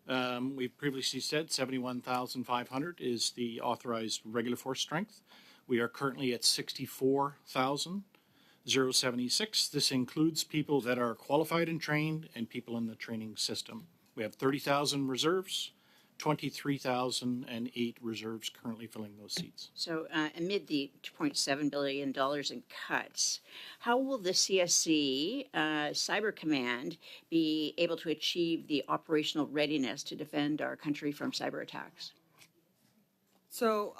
We've previously said 71,500 is the authorized regular force strength. We are currently at 64,076. This includes people that are qualified and trained and people in the training system. We have 30,000 reserves, 23,008 reserves currently filling those seats. So amid the $2.7 billion in cuts, how will the CSC Cyber Command be able to achieve the operational readiness to defend our country from cyber attacks? So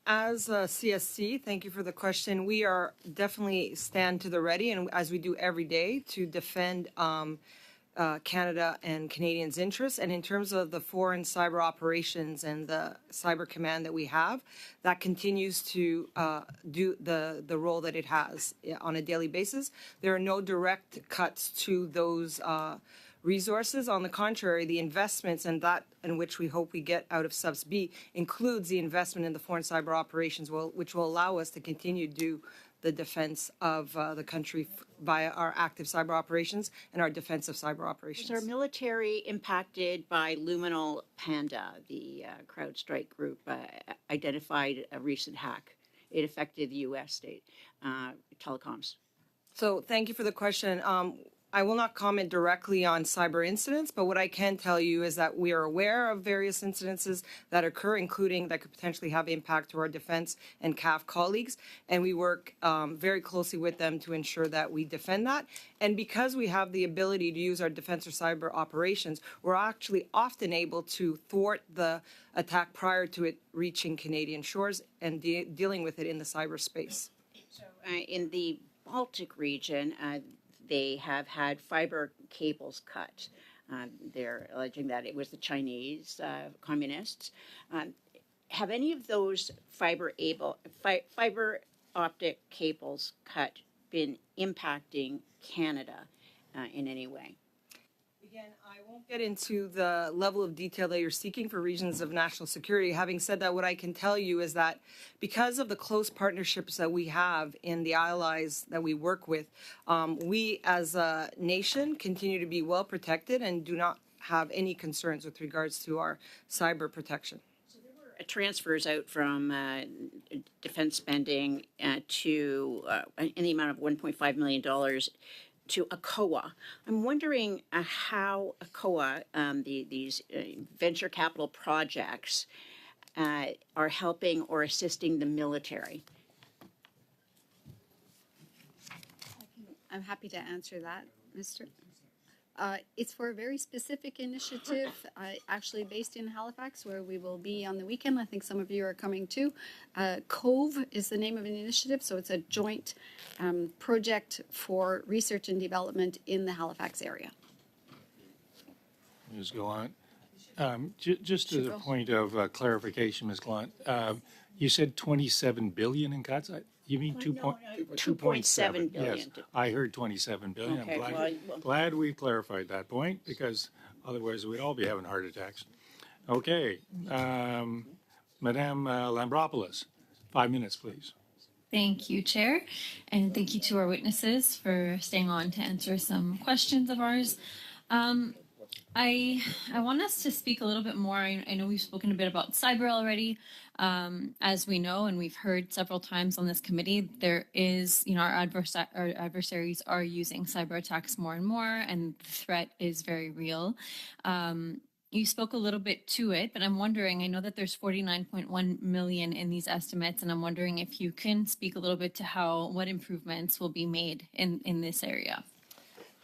as a CSC, thank you for the question. We are definitely stand to the ready, and as we do every day, to defend Canada and Canadians' interests. And in terms of the foreign cyber operations and the cyber command that we have, that continues to do the role that it has on a daily basis. There are no direct cuts to those resources. On the contrary, the investments and that in which we hope we get out of Subs B includes the investment in the foreign cyber operations, which will allow us to continue to do the defense of the country via our active cyber operations and our defensive cyber operations. Is our military impacted by Luminal Panda, the CrowdStrike group identified a recent hack? It affected the U.S. state telecoms. So thank you for the question. I will not comment directly on cyber incidents, but what I can tell you is that we are aware of various incidences that occur, including that could potentially have impact to our defense and CAF colleagues, and we work very closely with them to ensure that we defend that. And because we have the ability to use our defense or cyber operations, we're actually often able to thwart the attack prior to it reaching Canadian shores and dealing with it in the cyberspace. So in the Baltic region, they have had fiber cables cut. They're alleging that it was the Chinese communists. Have any of those fiber optic cables cut been impacting Canada in any way? Again, I won't get into the level of detail that you're seeking for reasons of national security. Having said that, what I can tell you is that because of the close partnerships that we have in the allies that we work with, we as a nation continue to be well protected and do not have any concerns with regards to our cyber protection. Transfers out from defense spending to in the amount of $1.5 million to ACOA. I'm wondering how ACOA, these venture capital projects, are helping or assisting the military. I'm happy to answer that, Mr. It's for a very specific initiative, actually based in Halifax, where we will be on the weekend. I think some of you are coming too. COVE is the name of an initiative, so it's a joint project for research and development in the Halifax area. Ms. Gallant, just to the point of clarification, Ms. Gallant, you said 27 billion in cuts? You mean 2.7 billion. Yes, I heard 27 billion. Okay, I'm glad we clarified that point, because otherwise we'd all be having heart attacks. Okay, Madame Lambropoulos, 5 minutes, please. Thank you, Chair, and thank you to our witnesses for staying on to answer some questions of ours. I want us to speak a little bit more. I know we've spoken a bit about cyber already. As we know, and we've heard several times on this committee, there is, our adversaries are using cyber attacks more and more, and the threat is very real. You spoke a little bit to it, but I'm wondering, I know that there's 49.1 million in these estimates, and I'm wondering if you can speak a little bit to what improvements will be made in this area.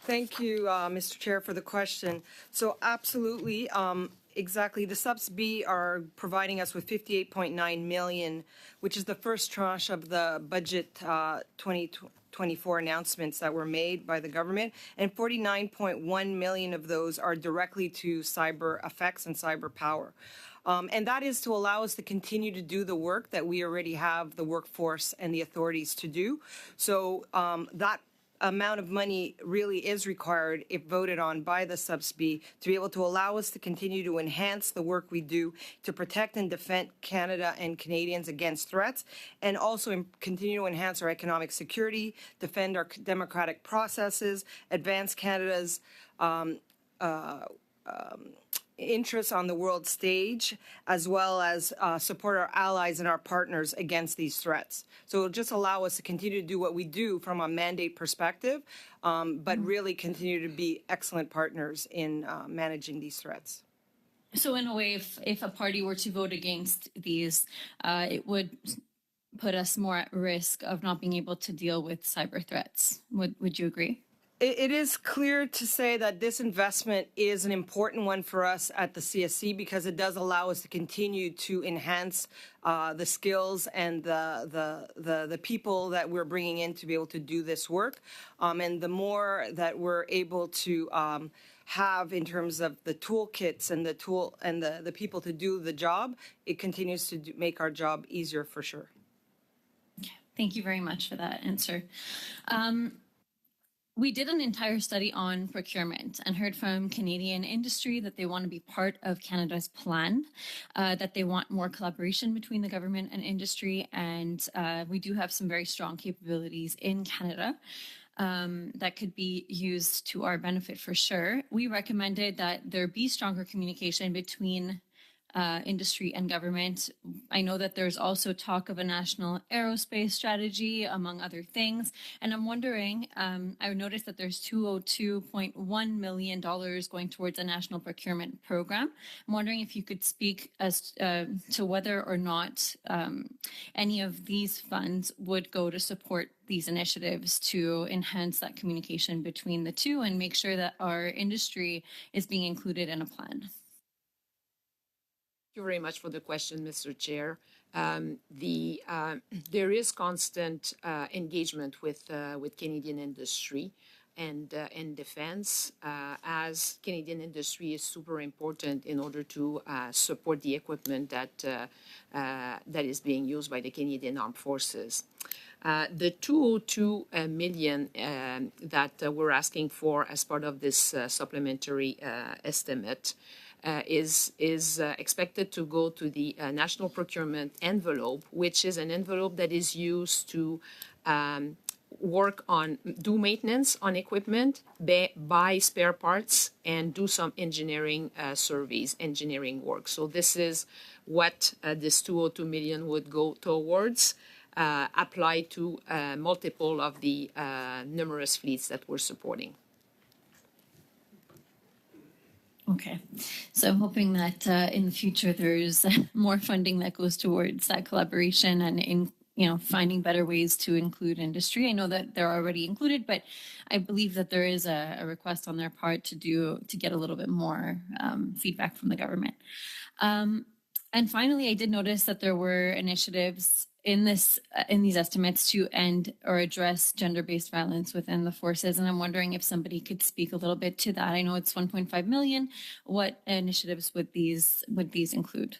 Thank you, Mr. Chair, for the question. So absolutely, exactly. The subs B are providing us with 58.9 million, which is the first tranche of the budget 2024 announcements that were made by the government, and 49.1 million of those are directly to cyber effects and cyber power. And that is to allow us to continue to do the work that we already have the workforce and the authorities to do. So that amount of money really is required, if voted on by the SUBSB, to be able to allow us to continue to enhance the work we do to protect and defend Canada and Canadians against threats, and also continue to enhance our economic security, defend our democratic processes, advance Canada's interests on the world stage, as well as support our allies and our partners against these threats. So it'll just allow us to continue to do what we do from a mandate perspective, but really continue to be excellent partners in managing these threats. So in a way, if a party were to vote against these, it would put us more at risk of not being able to deal with cyber threats. Would you agree? It is clear to say that this investment is an important one for us at the CSC, because it does allow us to continue to enhance the skills and the people that we're bringing in to be able to do this work. And the more that we're able to have in terms of the toolkits and the people to do the job, it continues to make our job easier for sure. Okay. Thank you very much for that answer. We did an entire study on procurement and heard from Canadian industry that they want to be part of Canada's plan, that they want more collaboration between the government and industry, and we do have some very strong capabilities in Canada that could be used to our benefit for sure. We recommended that there be stronger communication between industry and government. I know that there's also talk of a national aerospace strategy, among other things. And I'm wondering, I noticed that there's $202.1 million going towards a national procurement program. I'm wondering if you could speak as to whether or not any of these funds would go to support these initiatives to enhance that communication between the two and make sure that our industry is being included in a plan. Thank you very much for the question, Mr. Chair. There is constant engagement with Canadian industry and defense, as Canadian industry is super important in order to support the equipment that is being used by the Canadian Armed Forces. The 202 million that we're asking for as part of this supplementary estimate is expected to go to the national procurement envelope, which is an envelope that is used to do maintenance on equipment, buy spare parts, and do some engineering surveys, engineering work. So this is what this 202 million would go towards, apply to multiple of the numerous fleets that we're supporting. Okay, so I'm hoping that in the future there's more funding that goes towards that collaboration and in finding better ways to include industry. I know that they're already included, but I believe that there is a request on their part to get a little bit more feedback from the government. And finally, I did notice that there were initiatives in these estimates to end or address gender-based violence within the forces, and I'm wondering if somebody could speak a little bit to that. I know it's 1.5 million. What initiatives would these include?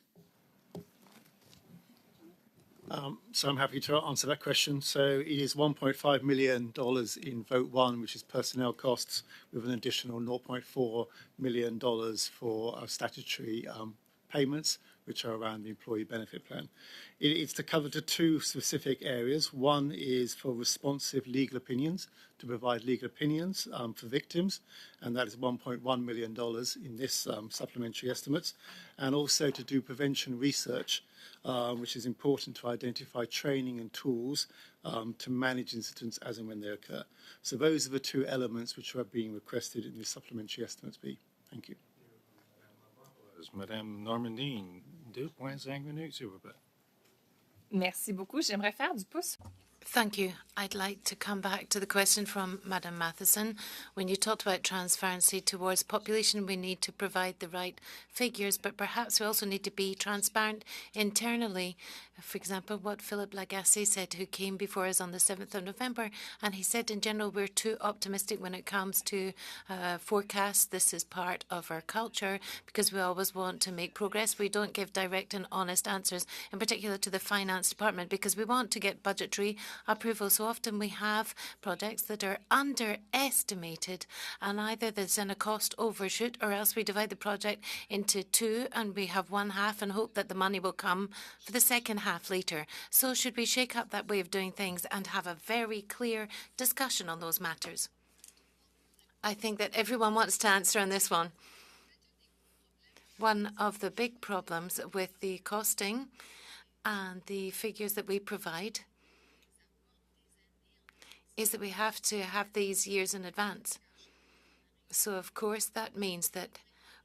So I'm happy to answer that question. So it is $1.5 million in Vote 1, which is personnel costs, with an additional $0.4 million for statutory payments, which are around the employee benefit plan. It's to cover to two specific areas. One is for responsive legal opinions, to provide legal opinions for victims, and that is $1.1 million in this supplementary estimates, and also to do prevention research, which is important to identify training and tools to manage incidents as and when they occur. So those are the two elements which are being requested in the supplementary estimates B. Thank you. Madame Normandine, 2.5 minutes, s'il vous plaît. Merci beaucoup. J'aimerais faire du pouce. Thank you. I'd like to come back to the question from Madam Matheson. When you talked about transparency towards population, we need to provide the right figures, but perhaps we also need to be transparent internally. For example, what Philip Lagacé said, who came before us on the 7th of November, and he said in general we're too optimistic when it comes to forecasts. This is part of our culture because we always want to make progress. We don't give direct and honest answers, in particular to the finance department, because we want to get budgetary approval. So often we have projects that are underestimated, and either there's in a cost overshoot or else we divide the project into two and we have one half and hope that the money will come for the second half later. So should we shake up that way of doing things and have a very clear discussion on those matters? I think that everyone wants to answer on this one. One of the big problems with the costing and the figures that we provide is that we have to have these years in advance. So, of course, that means that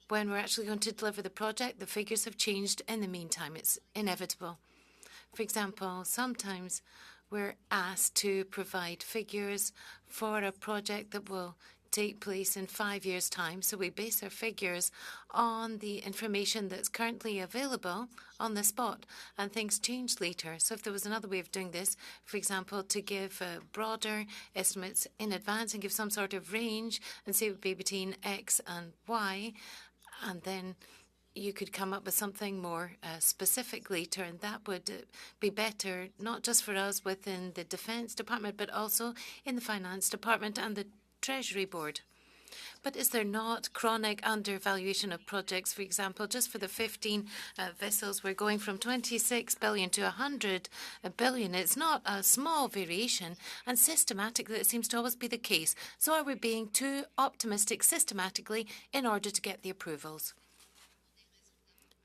when we're actually going to deliver the project, the figures have changed in the meantime. It's inevitable. For example, sometimes we're asked to provide figures for a project that will take place in 5 years' time. So we base our figures on the information that's currently available on the spot, and things change later. So if there was another way of doing this, for example, to give broader estimates in advance and give some sort of range and say it would be between X and Y, and then you could come up with something more specific later, and that would be better, not just for us within the Defence Department, but also in the Finance Department and the Treasury Board. But is there not chronic undervaluation of projects? For example, just for the 15 vessels, we're going from 26 billion to 100 billion. It's not a small variation, and systematically it seems to always be the case. So are we being too optimistic systematically in order to get the approvals?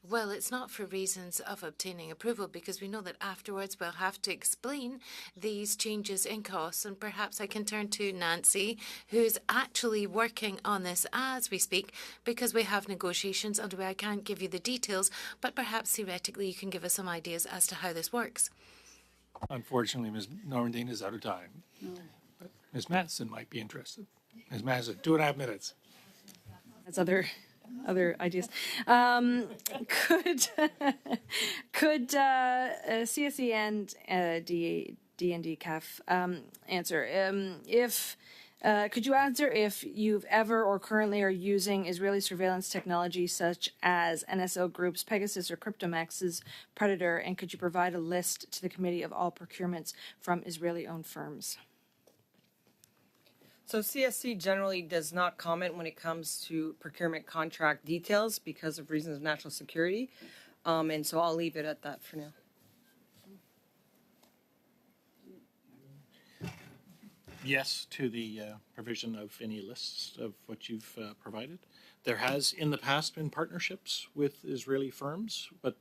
Well, it's not for reasons of obtaining approval, because we know that afterwards we'll have to explain these changes in costs. And perhaps I can turn to Nancy, who's actually working on this as we speak, because we have negotiations underway. I can't give you the details, but perhaps theoretically you can give us some ideas as to how this works. Unfortunately, Ms. Normandine is out of time. But Ms. Matheson might be interested. Ms. Matheson, 2.5 minutes. That's other ideas. Could CSE and DND CAF answer if Could you answer if you've ever or currently are using Israeli surveillance technology such as NSO Group's Pegasus or Cryptomax's Predator? And could you provide a list to the committee of all procurements from Israeli-owned firms? So CSC generally does not comment when it comes to procurement contract details because of reasons of national security. And so I'll leave it at that for now. Yes to the provision of any lists of what you've provided. There has in the past been partnerships with Israeli firms, but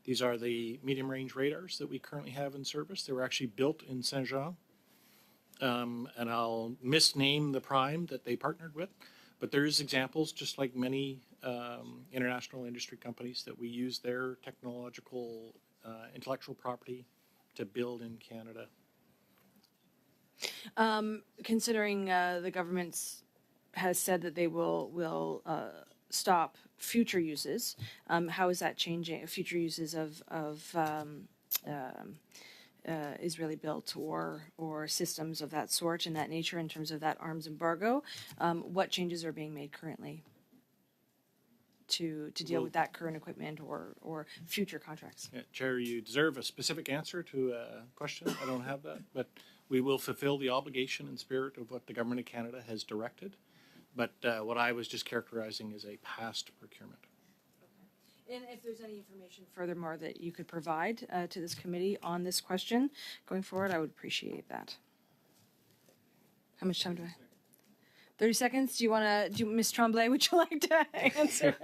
these are the medium-range radars that we currently have in service. They were actually built in Saint-Jean. And I'll misname the prime that they partnered with, but there is examples, just like many international industry companies, that we use their technological intellectual property to build in Canada. Considering the government has said that they will stop future uses, how is that changing? Future uses of Israeli built or systems of that sort and that nature in terms of that arms embargo. What changes are being made currently to deal with that current equipment or future contracts? Yeah, Chair, you deserve a specific answer to a question. I don't have that, but we will fulfill the obligation and spirit of what the Government of Canada has directed. But what I was just characterizing is a past procurement. And if there's any information furthermore that you could provide to this committee on this question going forward, I would appreciate that. How much time do I have? 30 seconds? Do you want to, Ms. Tremblay, would you like to answer?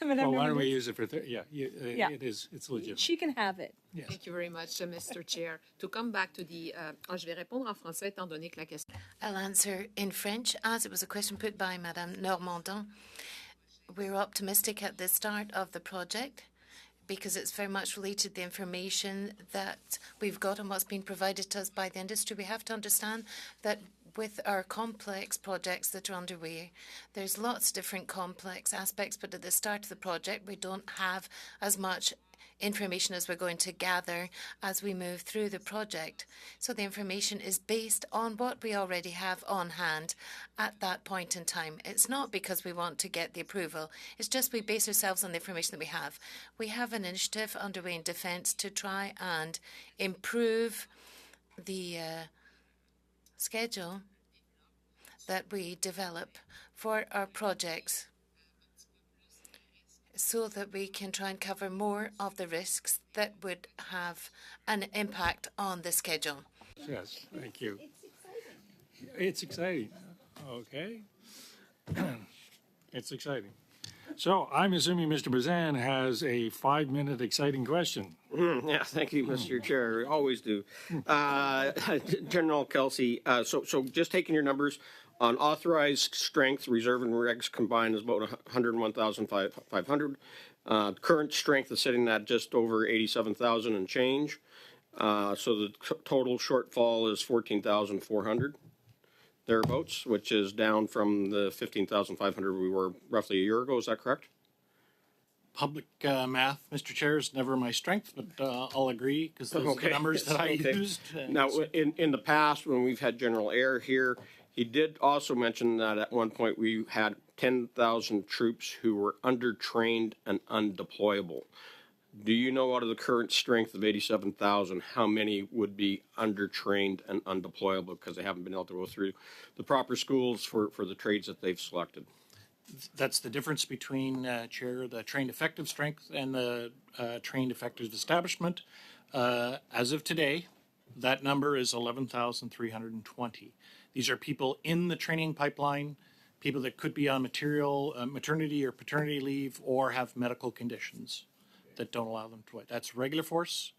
Well, why don't we use it for, yeah, it's legit. She can have it. Yes. Thank you very much, Mr. Chair. To come back to the, je vais répondre en français étant donné que la question. I'll answer in French as it was a question put by Madame Normandin. We're optimistic at the start of the project because it's very much related to the information that we've got and what's been provided to us by the industry. We have to understand that with our complex projects that are underway, there's lots of different complex aspects, but at the start of the project, we don't have as much information as we're going to gather as we move through the project. So the information is based on what we already have on hand at that point in time. It's not because we want to get the approval. It's just we base ourselves on the information that we have. We have an initiative underway in Defence to try and improve the schedule that we develop for our projects, so that we can try and cover more of the risks that would have an impact on the schedule. Yes, thank you. It's exciting. Okay. It's exciting. So I'm assuming Mr. Bazan has a 5-minute exciting question. Yeah, thank you, Mr. Chair. We always do. General Kelsey, so just taking your numbers, on authorized strength, reserve and regs combined is about 101,500. Current strength is sitting at just over 87,000 and change. So the total shortfall is 14,400 thereabouts, which is down from the 15,500 we were roughly a year ago. Is that correct? Public math, Mr. Chair, is never my strength, but I'll agree because those are the numbers that I used. Now, in the past, when we've had General Eyre here, he did also mention that at one point we had 10,000 troops who were undertrained and undeployable. Do you know, out of the current strength of 87,000, how many would be undertrained and undeployable because they haven't been able to go through the proper schools for the trades that they've selected? That's the difference between, Chair, the trained effective strength and the trained effective establishment. As of today, that number is 11,320. These are people in the training pipeline, people that could be on maternity or paternity leave or have medical conditions that don't allow them to work. That's regular force.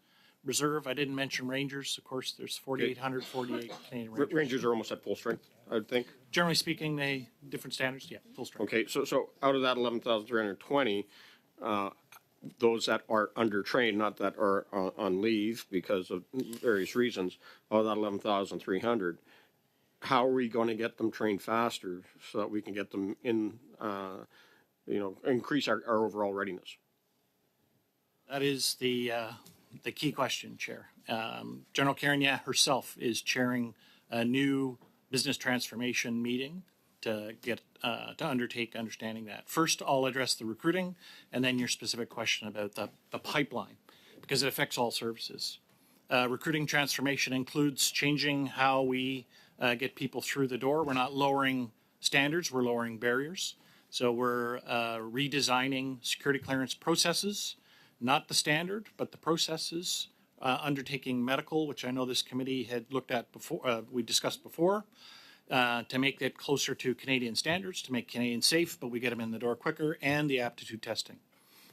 Reserve, I didn't mention Rangers. Of course, there's 4,848 Canadian Rangers. Rangers are almost at full strength, I would think. Generally speaking, they different standards, yeah, full strength. Okay, so out of that 11,320, those that are undertrained, not that are on leave because of various reasons, of that 11,300, how are we going to get them trained faster so that we can get them in, increase our overall readiness? That is the key question, Chair. General Carignan herself is chairing a new business transformation meeting to get to undertake understanding that. First, I'll address the recruiting, and then your specific question about the pipeline, because it affects all services. Recruiting transformation includes changing how we get people through the door. We're not lowering standards, we're lowering barriers. So we're redesigning security clearance processes, not the standard, but the processes, undertaking medical, which I know this committee had looked at before, we discussed before, to make it closer to Canadian standards, to make Canadians safe, but we get them in the door quicker, and the aptitude testing.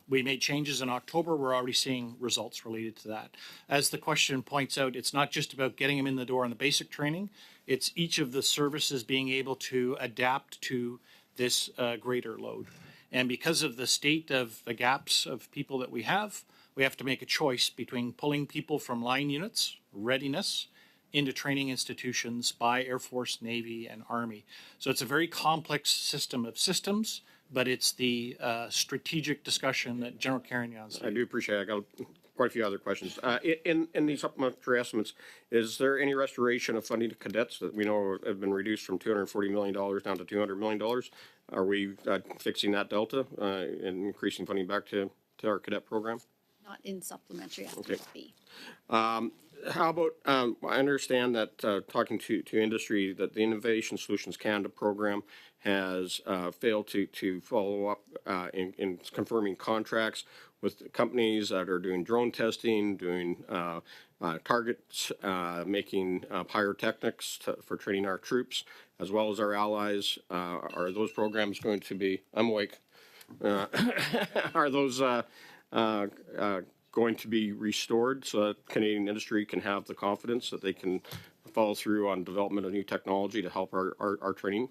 We made changes in October. We're already seeing results related to that. As the question points out, it's not just about getting them in the door on the basic training. It's each of the services being able to adapt to this greater load. And because of the state of the gaps of people that we have to make a choice between pulling people from line units, readiness, into training institutions by Air Force, Navy, and Army. So it's a very complex system of systems, but it's the strategic discussion that General Carignan. I do appreciate it. I got quite a few other questions. In the supplementary estimates, is there any restoration of funding to cadets that we know have been reduced from $240 million down to $200 million? Are we fixing that delta and increasing funding back to our cadet program? Not in supplementary estimate B. How about, I understand that talking to industry, that the Innovation Solutions Canada program has failed to follow up in confirming contracts with companies that are doing drone testing, doing targets, making pyrotechnics for training our troops, as well as our allies. Are those programs going to be, I'm awake, are those going to be restored so that Canadian industry can have the confidence that they can follow through on development of new technology to help our training?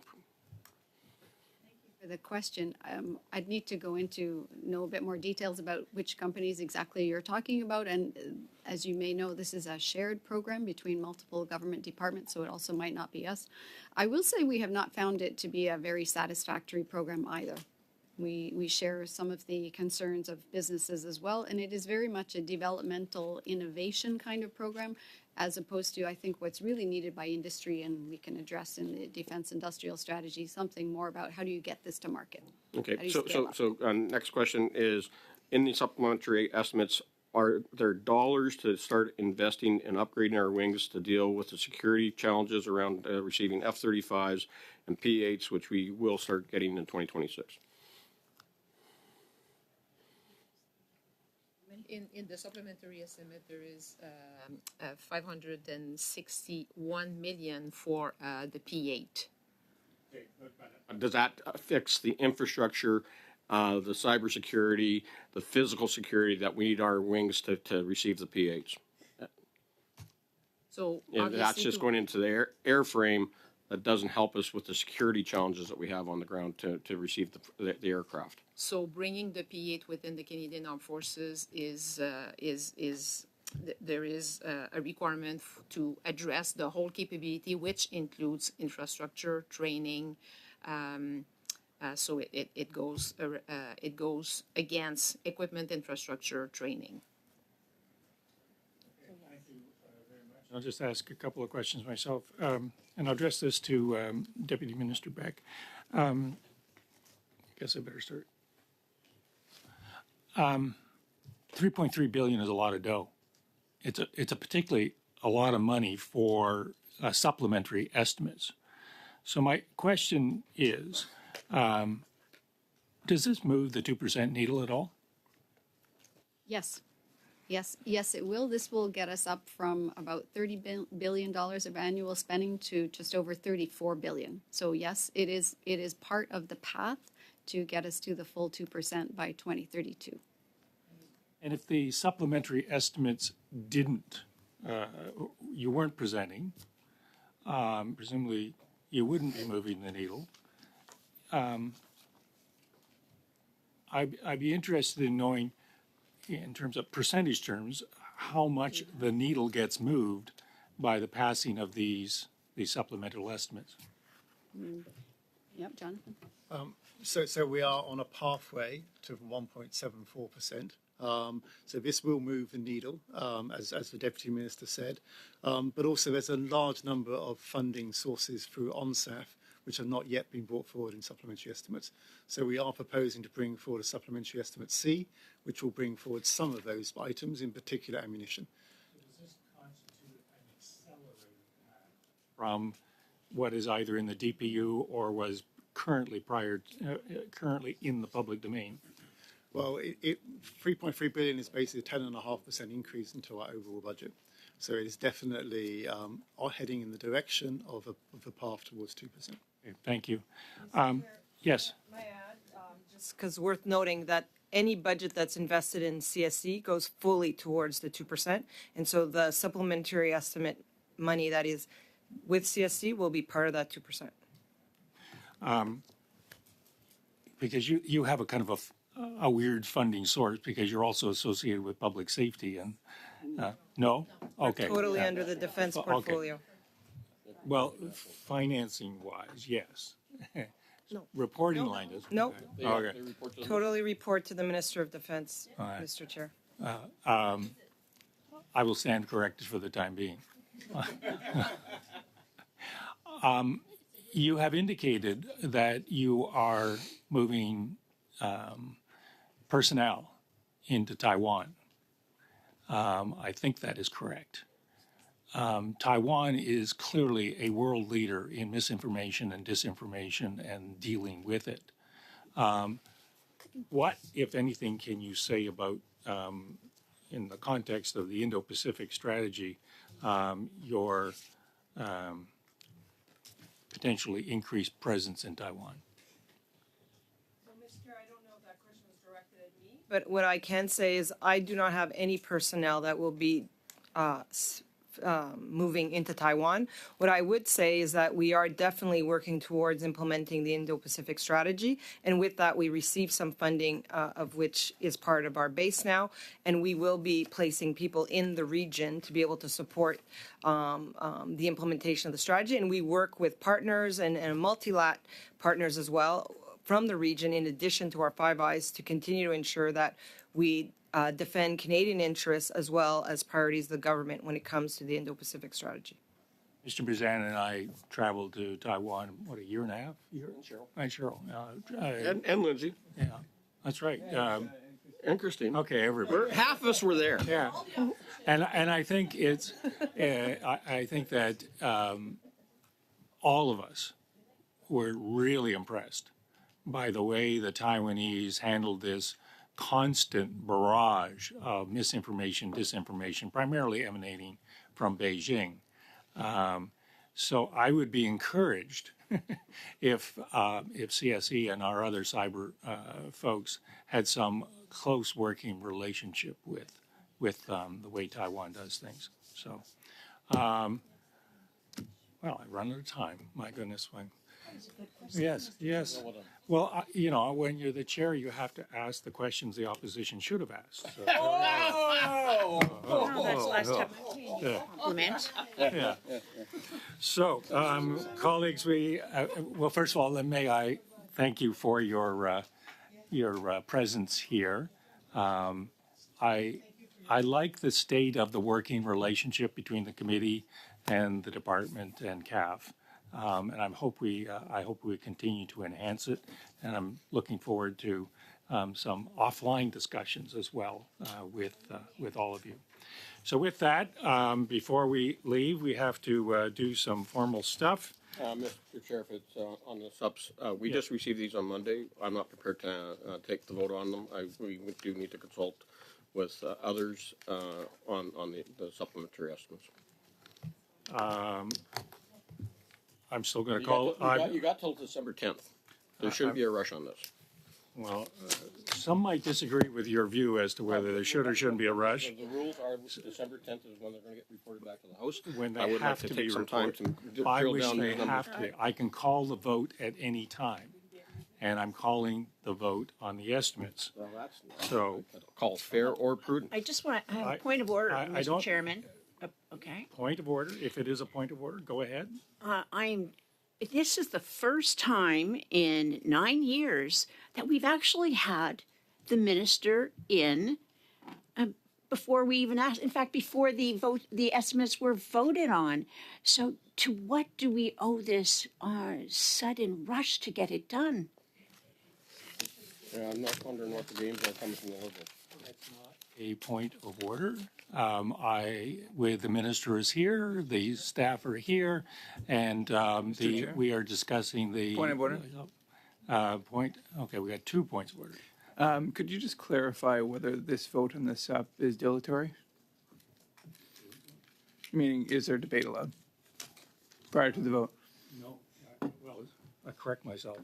For the question, I'd need to know a bit more details about which companies exactly you're talking about. And as you may know, this is a shared program between multiple government departments, so it also might not be us. I will say we have not found it to be a very satisfactory program either. We share some of the concerns of businesses as well, and it is very much a developmental innovation kind of program, as opposed to, I think, what's really needed by industry, and we can address in the defense industrial strategy, something more about how do you get this to market? Okay, so next question is, in the supplementary estimates, are there dollars to start investing in upgrading our wings to deal with the security challenges around receiving F-35s and P-8s, which we will start getting in 2026? In the supplementary estimate, there is $561 million for the P-8. Does that fix the infrastructure, the cybersecurity, the physical security that we need our wings to receive the P-8s? So that's just going into the airframe. That doesn't help us with the security challenges that we have on the ground to receive the aircraft. So bringing the P-8 within the Canadian Armed Forces there is a requirement to address the whole capability, which includes infrastructure, training. So it goes against equipment, infrastructure, training. I'll just ask a couple of questions myself, and I'll address this to Deputy Minister Beck. I guess I better start. $3.3 billion is a lot of dough. It's a particularly a lot of money for supplementary estimates. So my question is, does this move the 2% needle at all? Yes. Yes, it will. This will get us up from about $30 billion of annual spending to just over $34 billion. So yes, it is part of the path to get us to the full 2% by 2032. And if the supplementary estimates you weren't presenting, presumably you wouldn't be moving the needle. I'd be interested in knowing, in terms of percentage terms, how much the needle gets moved by the passing of these supplemental estimates. Yep, Jonathan. So we are on a pathway to 1.74%. So this will move the needle, as the Deputy Minister said. But also there's a large number of funding sources through ONSAF which have not yet been brought forward in supplementary estimates. So we are proposing to bring forward a supplementary estimate C, which will bring forward some of those items, in particular ammunition. Does this constitute an accelerated path from what is either in the DPU or was currently currently in the public domain? Well, 3.3 billion is basically a 10.5% increase into our overall budget. So it is definitely heading in the direction of a path towards 2%. Okay, thank you. Yes. May I add, just because worth noting that any budget that's invested in CSE goes fully towards the 2%. And so the supplementary estimate money that is with CSE will be part of that 2%. Because you have a kind of a weird funding source because you're also associated with public safety and, no? Okay. Totally under the defense portfolio. Well, financing-wise, yes. No. Reporting line does. No. Okay. Totally report to the Minister of Defense, All right. Mr. Chair. I will stand corrected for the time being. You have indicated that you are moving personnel into Taiwan. I think that is correct. Taiwan is clearly a world leader in misinformation and disinformation and dealing with it. What, if anything, can you say about, in the context of the Indo-Pacific strategy, your potentially increased presence in Taiwan? But what I can say is I do not have any personnel that will be moving into Taiwan. What I would say is that we are definitely working towards implementing the Indo-Pacific strategy. And with that, we received some funding of which is part of our base now. And we will be placing people in the region to be able to support the implementation of the strategy. And we work with partners and multilateral partners as well from the region, in addition to our Five Eyes, to continue to ensure that we defend Canadian interests as well as priorities of the government when it comes to the Indo-Pacific strategy. Mr. Bazan and I traveled to Taiwan, what, a year and a half? And Cheryl. And Lindsay. Yeah, that's right. And Christine. Okay, everybody. Half of us were there. Yeah. And I think it's, I think that all of us were really impressed by the way the Taiwanese handled this constant barrage of misinformation, disinformation, primarily emanating from Beijing. So I would be encouraged if CSE and our other cyber folks had some close working relationship with the way Taiwan does things. So, well, I run out of time. My goodness, Yes. Well, you know, when you're the chair, you have to ask the questions the opposition should have asked. So. That's last time. Yeah. Compliment. Yeah. So, colleagues, well, first of all, then may I thank you for your presence here. I like the state of the working relationship between the committee and the department and CAF. And I hope we continue to enhance it, and I'm looking forward to some offline discussions as well with all of you. So with that, before we leave, we have to do some formal stuff. Mr. Chair, if it's on the subs, we just received these on Monday. I'm not prepared to take the vote on them. We do need to consult with others on the supplementary estimates. I'm still going to call. You got till December 10th. There shouldn't be a rush on this. Well, some might disagree with your view as to whether there should or shouldn't be a rush. The rules are December 10th is when they're going to get reported back to the House. When they I would have like to take be some time reported. to I drill wish down they these numbers. have to. I can call the vote at any time, and I'm calling the vote on the estimates. Well, that's So call fair or prudent. I just want to have a point of order, I Mr. don't- Chairman. Okay. Point of order. If it is a point of order, go ahead. This is the first time in 9 years that we've actually had the minister in before we even asked, in fact, before the estimates were voted on. So to what do we owe this sudden rush to get it done? Yeah, I'm not wondering what the games are coming from the Liberals. That's not a point of order. With the minister is here, the staff are here, and we are discussing the Point of order. Okay, we got 2 points of order. Could you just clarify whether this vote on this is dilatory? Meaning, is there debate allowed prior to the vote? No. Well, I correct myself.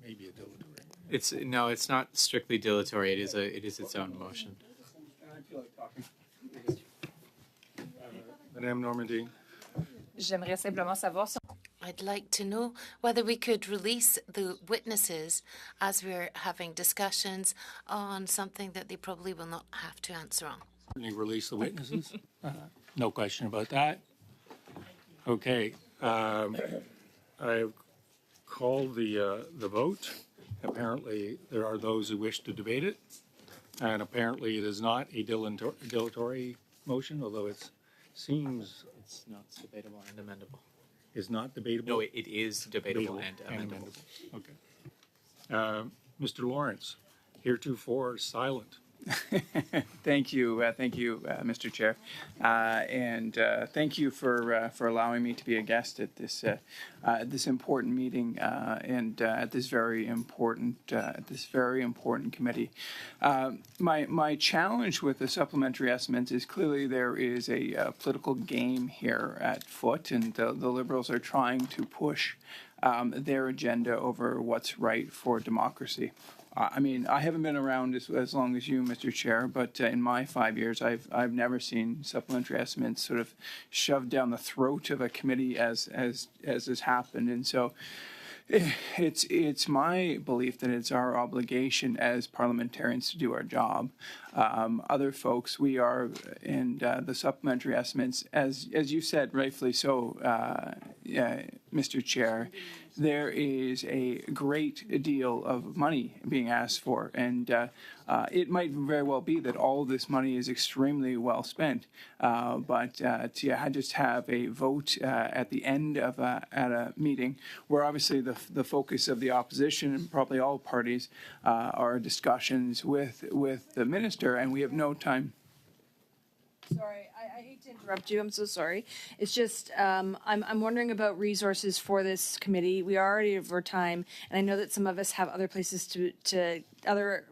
Maybe a dilatory. It's not strictly dilatory. It is its own motion. Madame Normandie. J'aimerais simplement savoir si I'd like to know whether we could release the witnesses as we're having discussions on something that they probably will not have to answer on. Certainly release the witnesses. No question about that. Okay. I've called the vote. Apparently, there are those who wish to debate it, and apparently it is not a dilatory motion, although it seems It's not debatable and amendable. is not debatable. No, it is debatable and amendable. Okay. Mr. Lawrence, heretofore silent. Thank you, Mr. Chair, and thank you for allowing me to be a guest at this important meeting and at this very important committee. My challenge with the supplementary estimates is clearly there is a political game here at foot, and the Liberals are trying to push their agenda over what's right for democracy. I mean, I haven't been around as long as you, Mr. Chair, but in my 5 years, I've never seen supplementary estimates sort of shoved down the throat of a committee as has happened, and so it's my belief that it's our obligation as parliamentarians to do our job. Other folks, we are, and the supplementary estimates, as you said, rightfully so, Mr. Chair, there is a great deal of money being asked for, and it might very well be that all of this money is extremely well spent, but to just have a vote at the end of at a meeting where obviously the focus of the opposition and probably all parties are discussions with the minister, and we have no time. Sorry, I hate to interrupt you. I'm so sorry. It's just I'm wondering about resources for this committee. We are already over time, and I know that some of us have other places to other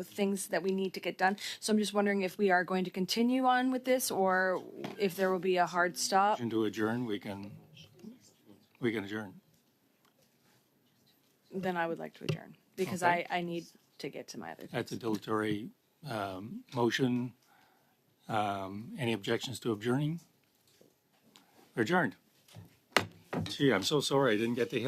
things that we need to get done. So I'm just wondering if we are going to continue on with this, or if there will be a hard stop. And to adjourn, we can adjourn. Then I would like to adjourn because Okay. I need to get to my other things. That's a dilatory motion. Any objections to adjourning? Adjourned. Gee, I'm so sorry I didn't get to